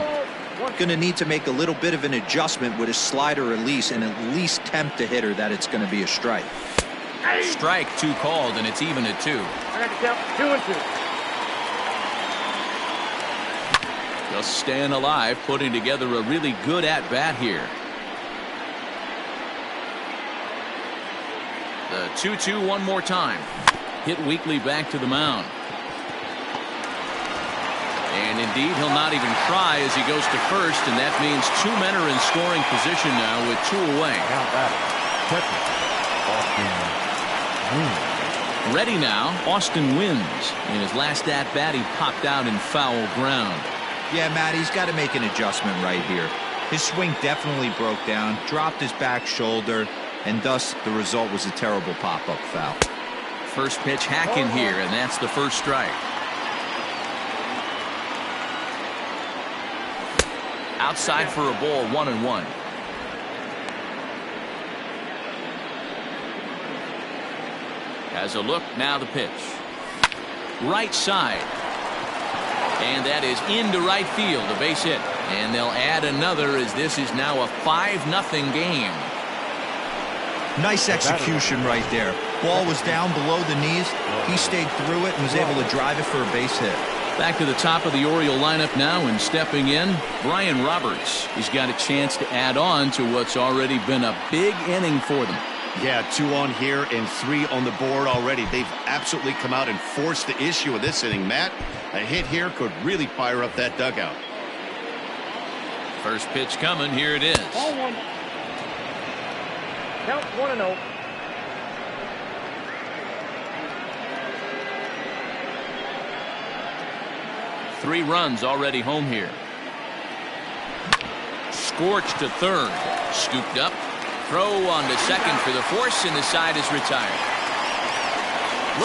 Going to need to make a little bit of an adjustment with his slider release and at least tempt the hitter that it's going to be a strike.
Strike 2 called, and it's even at 2.
I got to count 2-2.
Just staying alive, putting together a really good at-bat here. The 2-2 one more time. Hit weakly back to the mound. And indeed, he'll not even try as he goes to first, and that means 2 men are in scoring position now with 2 away. Ready now, Austin Wins. In his last at-bat, he popped out in foul ground.
Yeah, Matt, he's got to make an adjustment right here. His swing definitely broke down, dropped his back shoulder, and thus the result was a terrible pop-up foul.
First pitch hacking here, and that's the first strike. Outside for a ball, 1-1. Has a look, now the pitch. Right side. And that is into right field, a base hit. And they'll add another as this is now a 5-0 game.
Nice execution right there. Ball was down below the knees. He stayed through it and was able to drive it for a base hit.
Back to the top of the Oriole lineup now, and stepping in, Brian Roberts. He's got a chance to add on to what's already been a big inning for them.
Yeah, 2 on here and 3 on the board already. They've absolutely come out and forced the issue of this inning, Matt. A hit here could really fire up that dugout.
First pitch coming, here it is.
Ball 1. Count 1-0.
Three runs already home here. Scorched to third. Scooped up. Throw on to second for the force, and the side is retired.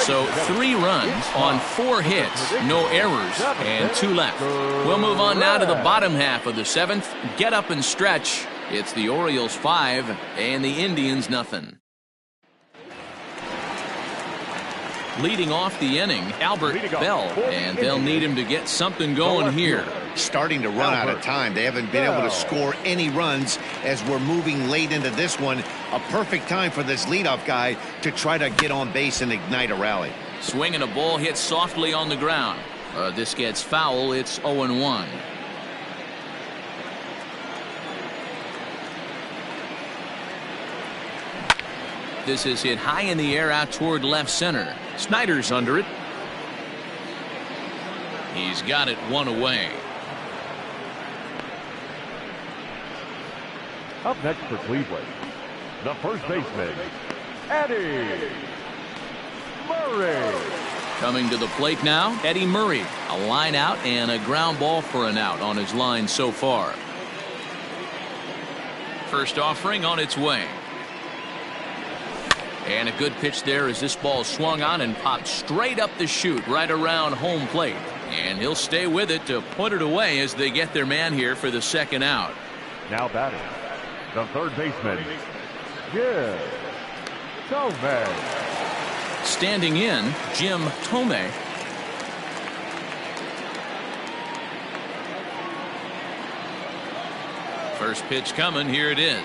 So 3 runs on 4 hits, no errors, and 2 left. We'll move on now to the bottom half of the 7th. Get up and stretch. It's the Orioles 5 and the Indians nothing. Leading off the inning, Albert Bell, and they'll need him to get something going here.
Starting to run out of time. They haven't been able to score any runs as we're moving late into this one. A perfect time for this leadoff guy to try to get on base and ignite a rally.
Swinging a ball hit softly on the ground. This gets foul. It's 0-1. This is hit high in the air out toward left center. Snyder's under it. He's got it 1 away.
Up next for Cleveland, the first baseman, Eddie Murray.
Coming to the plate now, Eddie Murray. A line out and a ground ball for an out on his line so far. First offering on its way. And a good pitch there as this ball swung on and popped straight up the chute right around home plate. And he'll stay with it to put it away as they get their man here for the second out.
Now batting, the third baseman, Jim Thome.
Standing in, Jim Thome. First pitch coming. Here it is.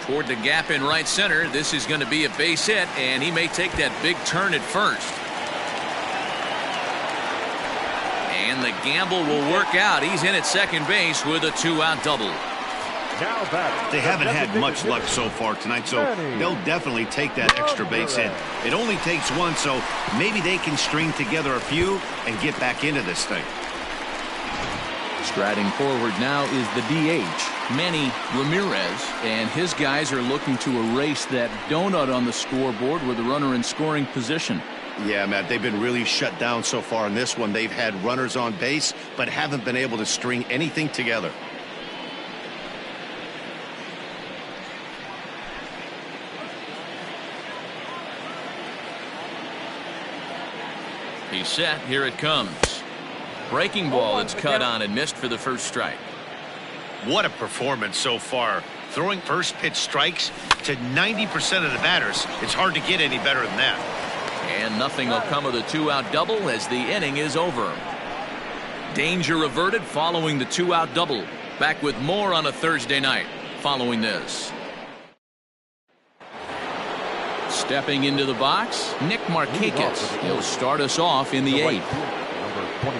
Toward the gap in right center. This is going to be a base hit, and he may take that big turn at first. And the gamble will work out. He's in at second base with a 2-out double.
They haven't had much luck so far tonight, so they'll definitely take that extra base hit. It only takes one, so maybe they can string together a few and get back into this thing.
Striding forward now is the DH, Manny Ramirez, and his guys are looking to erase that donut on the scoreboard with a runner in scoring position.
Yeah, Matt, they've been really shut down so far in this one. They've had runners on base, but haven't been able to string anything together.
He's set. Here it comes. Breaking ball. It's cut on and missed for the first strike.
What a performance so far. Throwing first pitch strikes to 90% of the batters. It's hard to get any better than that.
And nothing will come of the 2-out double as the inning is over. Danger averted following the 2-out double. Back with more on a Thursday night following this. Stepping into the box, Nick Markakis. He'll start us off in the 8th.
Number 21,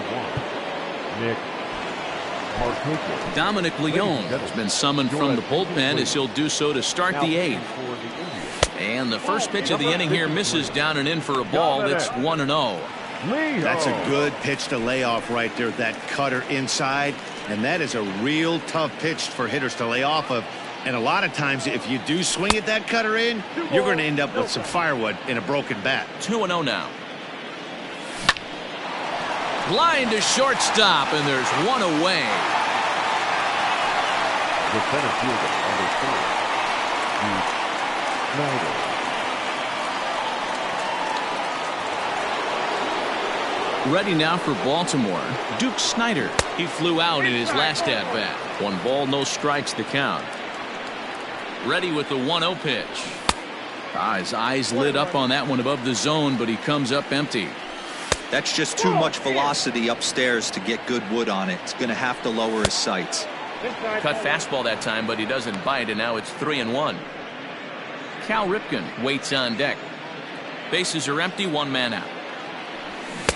Nick Markakis.
Dominic Leone has been summoned from the bullpen as he'll do so to start the 8th. And the first pitch of the inning here misses down and in for a ball. That's 1-0.
That's a good pitch to lay off right there. That cutter inside. And that is a real tough pitch for hitters to lay off of. And a lot of times, if you do swing at that cutter in, you're going to end up with some firewood in a broken bat.
2-0 now. Line to shortstop, and there's one away.
The center fielder, number 4,
Ready now for Baltimore, Duke Snider. He flew out in his last at-bat. 1 ball, no strikes to count. Ready with the 1-0 pitch. His eyes lit up on that one above the zone, but he comes up empty.
That's just too much velocity upstairs to get good wood on it. It's going to have to lower his sights.
Cut fastball that time, but he doesn't bite, and now it's 3-1. Cal Ripken waits on deck. Bases are empty, 1 man out.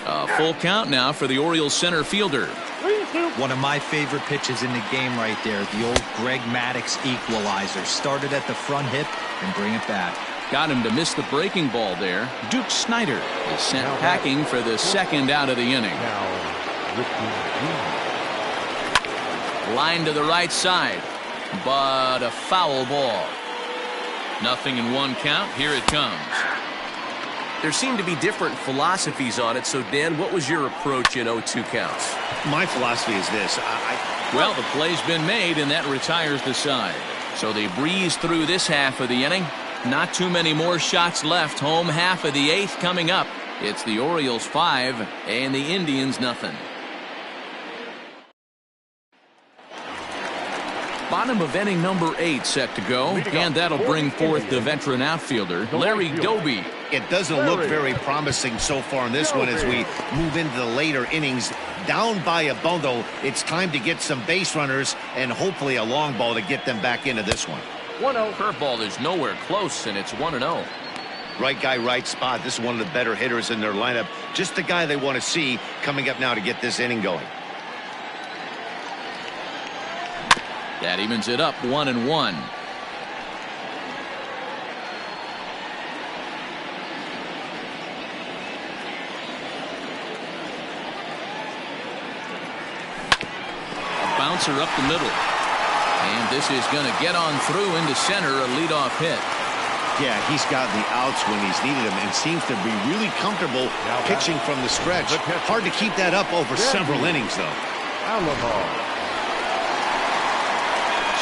A full count now for the Orioles center fielder.
One of my favorite pitches in the game right there, the old Greg Maddux equalizer. Started at the front hip and bring it back.
Got him to miss the breaking ball there. Duke Snider is sent packing for the 2nd out of the inning. Line to the right side, but a foul ball. 0-1 count. Here it comes. There seem to be different philosophies on it. So, Dan, what was your approach in 0-2 counts?
My philosophy is this.
Well, the play's been made, and that retires the side. So they breeze through this half of the inning. Not too many more shots left. Home half of the 8th coming up. It's the Orioles 5 and the Indians nothing. Bottom of inning number 8 set to go, and that'll bring forth the veteran outfielder, Larry Doby.
It doesn't look very promising so far in this one as we move into the later innings. Down by a bundle, it's time to get some base runners and hopefully a long ball to get them back into this one.
1-0. Curveball is nowhere close, and it's 1-0.
Right guy, right spot. This is one of the better hitters in their lineup. Just the guy they want to see coming up now to get this inning going.
That evens it up, 1-1. Bouncer up the middle. And this is going to get on through into center, a leadoff hit.
Yeah, he's got the outs when he's needed them and seems to be really comfortable pitching from the stretch. Hard to keep that up over several innings, though.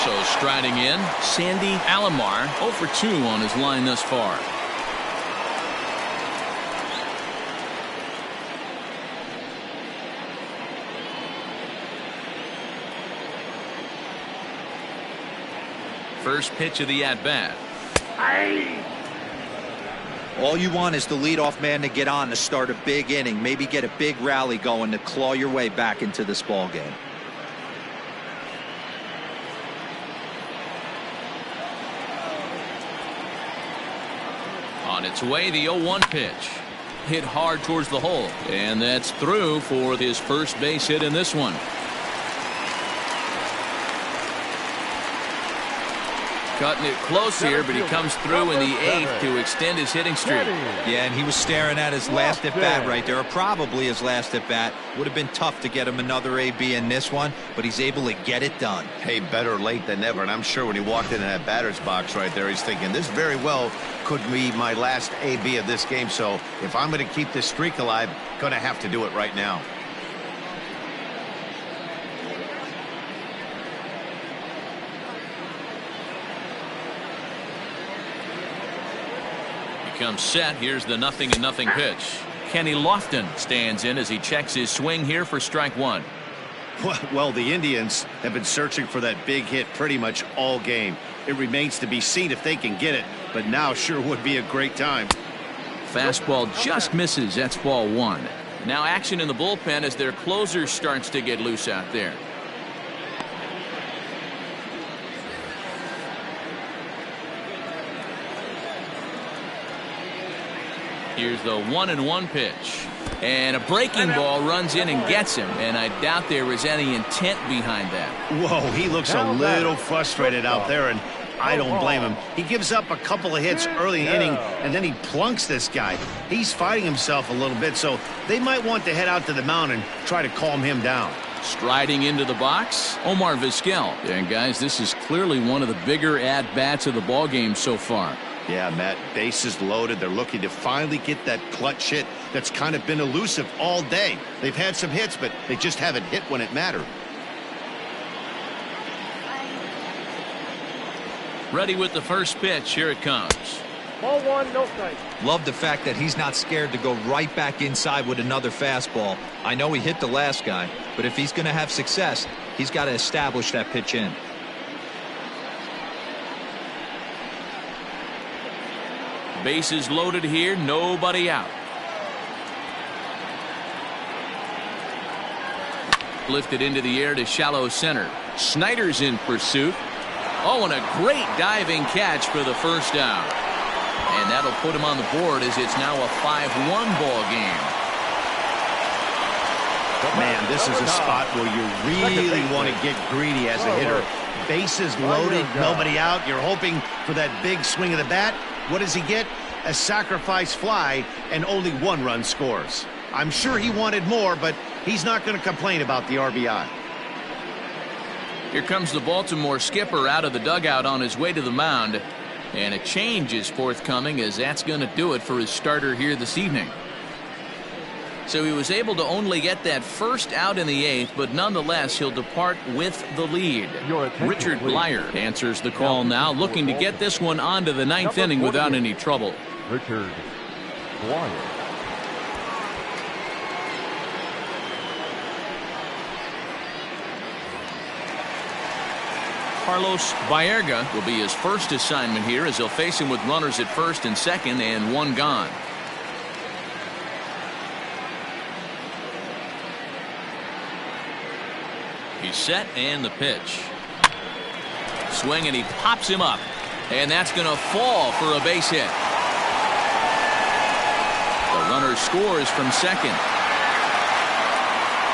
So striding in, Sandy Alomar, 0 for 2 on his line thus far. First pitch of the at-bat.
All you want is the leadoff man to get on to start a big inning, maybe get a big rally going to claw your way back into this ball game.
On its way, the 0-1 pitch. Hit hard towards the hole, and that's through for his first base hit in this one. Cutting it close here, but he comes through in the 8th to extend his hitting streak.
Yeah, and he was staring at his last at-bat right there, or probably his last at-bat. Would have been tough to get him another AB in this one, but he's able to get it done.
Hey, better late than never, and I'm sure when he walked into that batter's box right there, he's thinking, this very well could be my last AB of this game, so if I'm going to keep this streak alive, going to have to do it right now.
Comes set. Here's the 0-0 pitch. Kenny Lofton stands in as he checks his swing here for strike one.
Well, the Indians have been searching for that big hit pretty much all game. It remains to be seen if they can get it, but now sure would be a great time.
Fastball just misses. That's ball one. Now action in the bullpen as their closer starts to get loose out there. Here's the 1-1 pitch. And a breaking ball runs in and gets him. And I doubt there was any intent behind that.
Whoa, he looks a little frustrated out there, and I don't blame him. He gives up a couple of hits early in the inning, and then he plunks this guy. He's fighting himself a little bit, so they might want to head out to the mound and try to calm him down.
Striding into the box, Omar Vizquel. And guys, this is clearly one of the bigger at-bats of the ballgame so far.
Yeah, Matt, bases loaded. They're looking to finally get that clutch hit that's kind of been elusive all day. They've had some hits, but they just haven't hit when it mattered.
Ready with the first pitch. Here it comes.
Ball one, no strike.
Love the fact that he's not scared to go right back inside with another fastball. I know he hit the last guy, but if he's going to have success, he's got to establish that pitch in.
Bases loaded here, nobody out. Lifted into the air to shallow center. Snyder's in pursuit. Oh, and a great diving catch for the first out. And that'll put him on the board as it's now a 5-1 ball game.
Man, this is a spot where you really want to get greedy as a hitter. Bases loaded, nobody out. You're hoping for that big swing of the bat. What does he get? A sacrifice fly, and only one run scores. I'm sure he wanted more, but he's not going to complain about the RBI.
Here comes the Baltimore skipper out of the dugout on his way to the mound. And a change is forthcoming, as that's going to do it for his starter here this evening. So he was able to only get that first out in the 8th, but nonetheless he'll depart with the lead. Richard Blyer answers the call now, looking to get this one on to the 9th inning without any trouble.
Richard Blyer.
Carlos Baerga will be his first assignment here, as he'll face him with runners at first and second and one gone. He's set, and the pitch. Swing, and he pops him up. And that's going to fall for a base hit. The runner scores from second.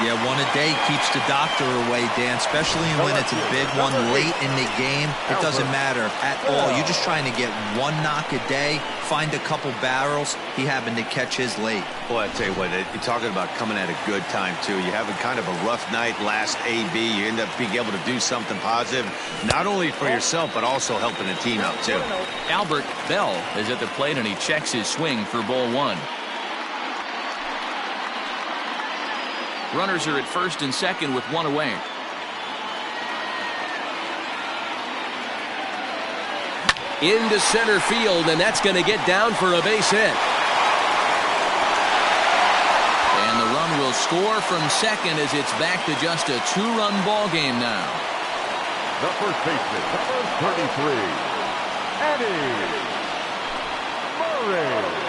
Yeah, one a day keeps the doctor away, Dan, especially when it's a big one late in the game. It doesn't matter at all. You're just trying to get one knock a day, find a couple barrels. He happened to catch his late.
Boy, I tell you what, you're talking about coming at a good time, too. You're having kind of a rough night last AB. You end up being able to do something positive, not only for yourself, but also helping the team out, too.
Albert Bell is at the plate, and he checks his swing for ball one. Runners are at first and second with one away. Into center field, and that's going to get down for a base hit. And the run will score from second as it's back to just a two-run ball game now.
The first baseman, number 33, Eddie Murray.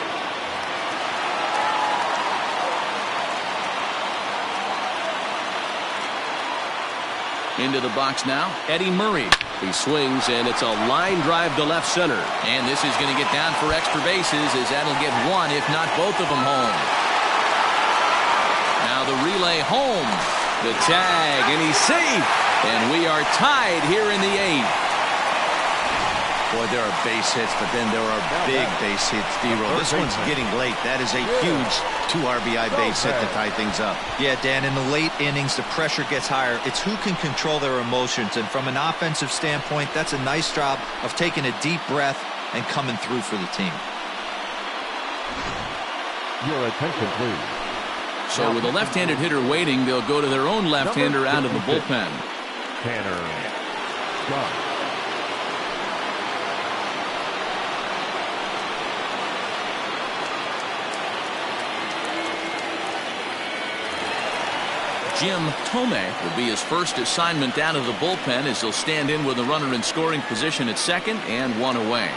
Into the box now, Eddie Murray. He swings, and it's a line drive to left center. And this is going to get down for extra bases, as that'll get one, if not both of them, home. Now the relay home. The tag, and he's safe. And we are tied here in the 8th.
Boy, there are base hits, but then there are big base hits, D-Roll. This one's getting late. That is a huge 2 RBI base hit to tie things up.
Yeah, Dan, in the late innings, the pressure gets higher. It's who can control their emotions. And from an offensive standpoint, that's a nice job of taking a deep breath and coming through for the team.
Your attention, please.
So with a left-handed hitter waiting, they'll go to their own left-hander out of the bullpen.
Tanner Scott.
Jim Thome will be his first assignment down to the bullpen, as he'll stand in with a runner in scoring position at second and one away.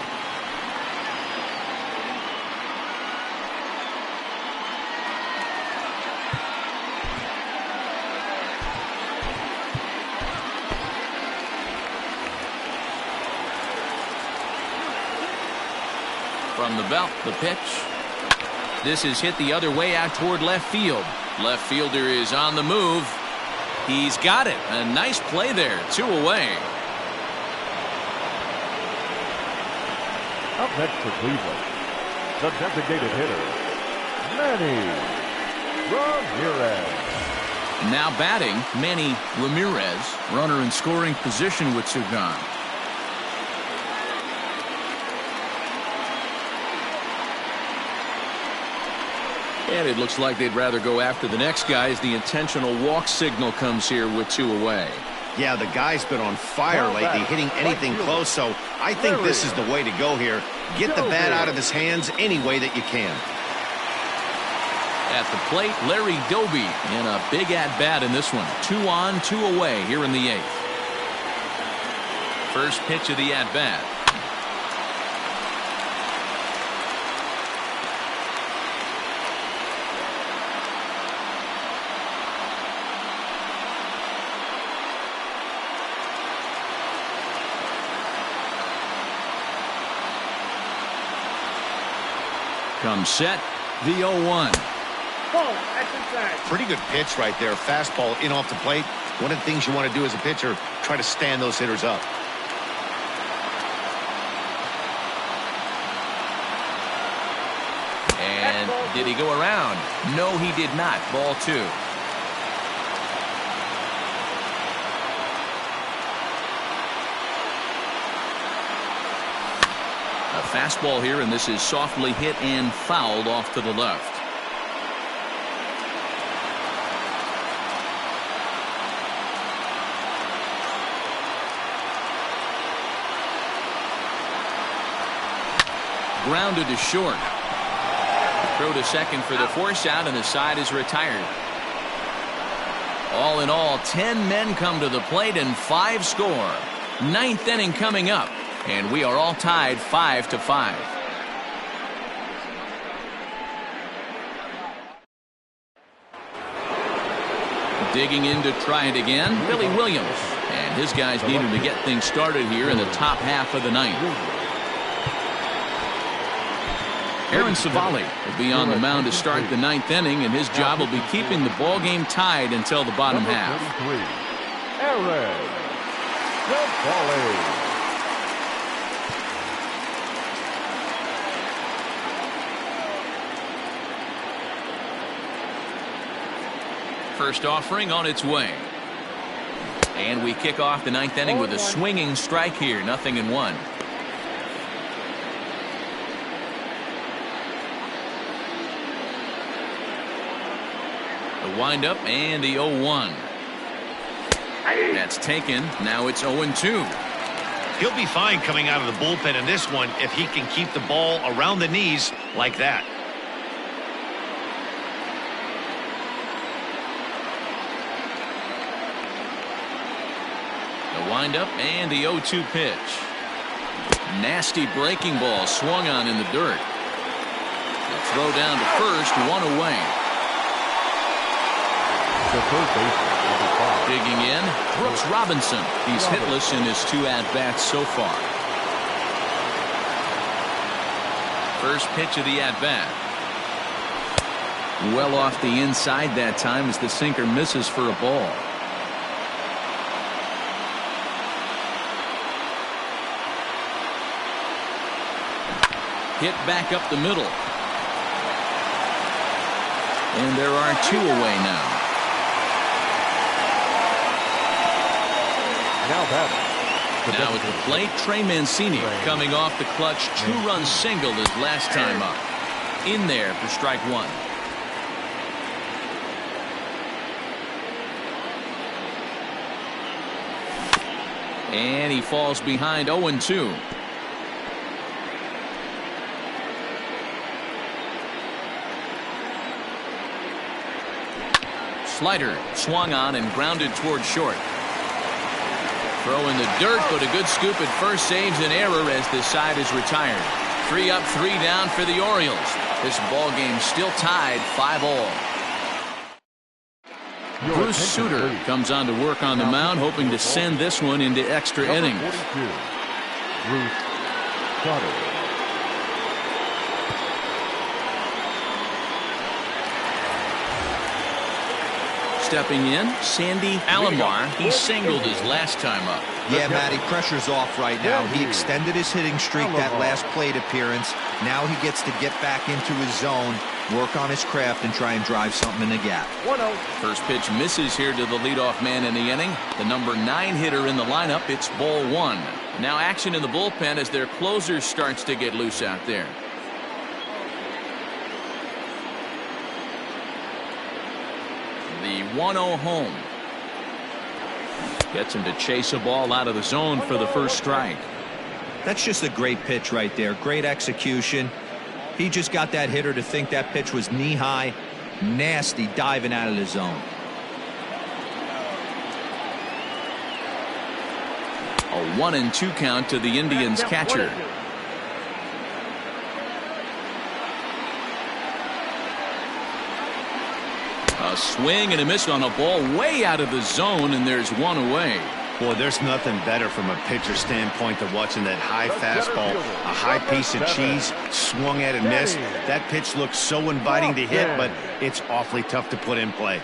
From the belt, the pitch. This is hit the other way out toward left field. Left fielder is on the move. He's got it. A nice play there. 2 away.
Up next for Cleveland, the designated hitter, Manny Ramirez.
Now batting, Manny Ramirez. Runner in scoring position with 2 gone. And it looks like they'd rather go after the next guy, as the intentional walk signal comes here with 2 away.
Yeah, the guy's been on fire lately, hitting anything close, so I think this is the way to go here. Get the bat out of his hands any way that you can.
At the plate, Larry Doby in a big at-bat in this one. 2 on, 2 away here in the 8th. First pitch of the at-bat. Comes set, the 0-1.
Pretty good pitch right there. Fastball in off the plate. One of the things you want to do as a pitcher, try to stand those hitters up.
And did he go around? No, he did not. Ball 2. A fastball here, and this is softly hit and fouled off to the left. Grounded to short. Throw to second for the force out, and the side is retired. All in all, 10 men come to the plate and 5 score. 9th inning coming up. And we are all tied 5-5. Digging in to try it again, Billy Williams. And his guys needed to get things started here in the top half of the 9th. Aaron Savali will be on the mound to start the 9th inning, and his job will be keeping the ball game tied until the bottom half.
Aaron Savali.
First offering on its way. And we kick off the 9th inning with a swinging strike here. 0-1. The windup and the 0-1. That's taken. Now it's 0-2.
He'll be fine coming out of the bullpen in this one if he can keep the ball around the knees like that.
Windup and the 0-2 pitch. Nasty breaking ball swung on in the dirt. The throw down to first, one away.
The third baseman, number 5.
Digging in, Brooks Robinson. He's hitless in his 2 at-bats so far. First pitch of the at-bat. Well off the inside that time as the sinker misses for a ball. Hit back up the middle. And there are 2 away now. Now at the plate, Trey Mancini coming off the clutch 2-run single his last time up. In there for strike 1. And he falls behind 0-2. Slider swung on and grounded toward short. Throw in the dirt, but a good scoop at first saves an error as this side is retired. 3 up, 3 down for the Orioles. This ball game still tied 5-all. Bruce Sutter comes on to work on the mound, hoping to send this one into extra innings.
Bruce Sutter.
Stepping in, Sandy Alomar. He singled his last time up.
Yeah, Matty, pressure's off right now. He extended his hitting streak that last plate appearance. Now he gets to get back into his zone, work on his craft, and try and drive something in the gap.
1-0.
First pitch misses here to the leadoff man in the inning. The number 9 hitter in the lineup. It's ball 1. Now action in the bullpen as their closer starts to get loose out there. The 1-0 home. Gets him to chase a ball out of the zone for the first strike.
That's just a great pitch right there. Great execution. He just got that hitter to think that pitch was knee-high. Nasty diving out of the zone.
A 1-2 count to the Indians catcher. A swing and a miss on a ball way out of the zone, and there's 1 away.
Boy, there's nothing better from a pitcher standpoint than watching that high fastball, a high piece of cheese, swung at and missed. That pitch looks so inviting to hit, but it's awfully tough to put in play.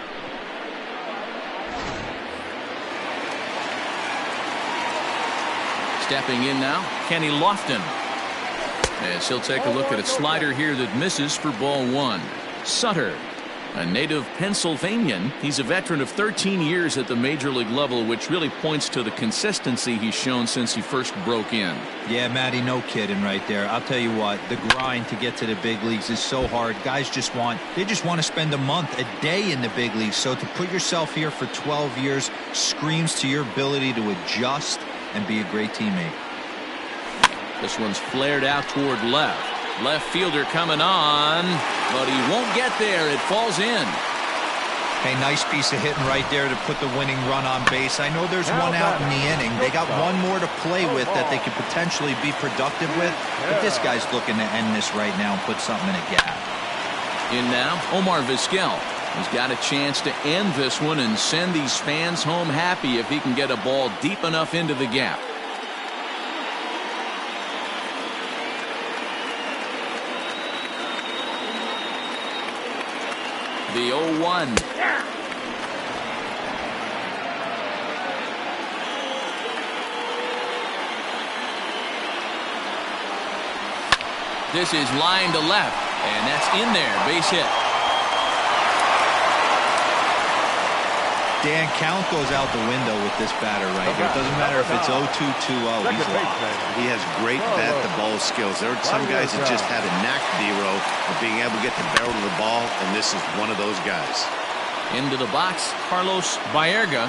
Stepping in now, Kenny Lofton. As he'll take a look at a slider here that misses for ball 1. Sutter, a native Pennsylvanian. He's a veteran of 13 years at the major league level, which really points to the consistency he's shown since he first broke in.
Yeah, Matty, no kidding right there. I'll tell you what, the grind to get to the big leagues is so hard. Guys just want to spend a month, a day in the big leagues. So to put yourself here for 12 years screams to your ability to adjust and be a great teammate.
This one's flared out toward left. Left fielder coming on, but he won't get there. It falls in.
Hey, nice piece of hitting right there to put the winning run on base. I know there's 1 out in the inning. They got 1 more to play with that they could potentially be productive with. But this guy's looking to end this right now and put something in a gap.
In now, Omar Vizquel. He's got a chance to end this one and send these fans home happy if he can get a ball deep enough into the gap. The 0-1. This is line to left, and that's in there. Base hit.
Dan, count goes out the window with this batter right here. It doesn't matter if it's 0-2, 2-0. He's locked.
He has great bat-to-ball skills. There are some guys that just have a knack, D-Row, of being able to get the barrel of the ball, and this is one of those guys.
Into the box, Carlos Baerga.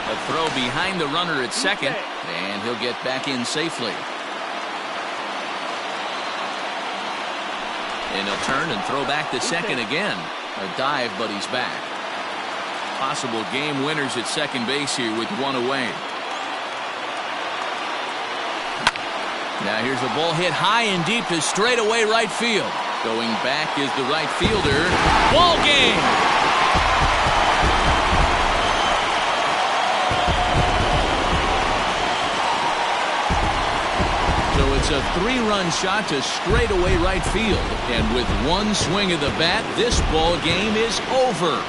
A throw behind the runner at second, and he'll get back in safely. And he'll turn and throw back to second again. A dive, but he's back. Possible game winners at second base here with one away. Now here's a ball hit high and deep to straightaway right field. Going back is the right fielder. Ball game! So it's a 3-run shot to straightaway right field. And with one swing of the bat, this ball game is over.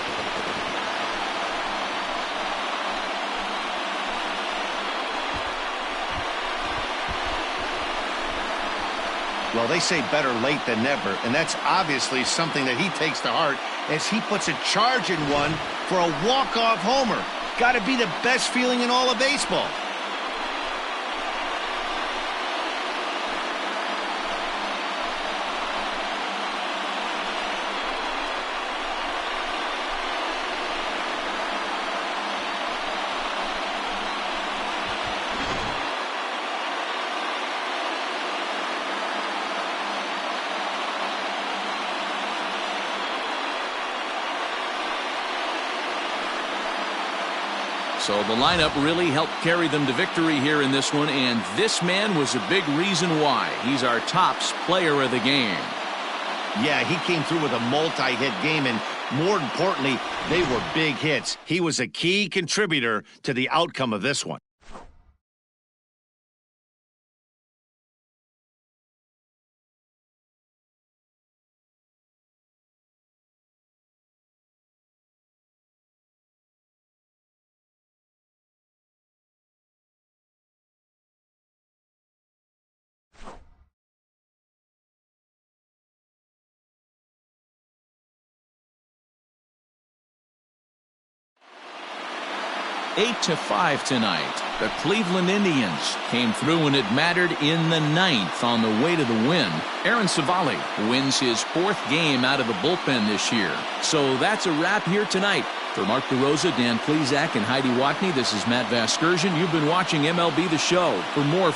Well, they say better late than never, and that's obviously something that he takes to heart as he puts a charge in one for a walk-off homer. Got to be the best feeling in all of baseball.
So the lineup really helped carry them to victory here in this one, and this man was a big reason why. He's our tops player of the game.
Yeah, he came through with a multi-hit game, and more importantly, they were big hits. He was a key contributor to the outcome of this one.
Eight to 5 tonight. The Cleveland Indians came through when it mattered in the 9th on the way to the win. Aaron Savali wins his 4th game out of the bullpen this year. So that's a wrap here tonight. For Mark DeRosa, Dan Plesac, and Heidi Watney, this is Matt Vasgersian. You've been watching MLB The Show. For more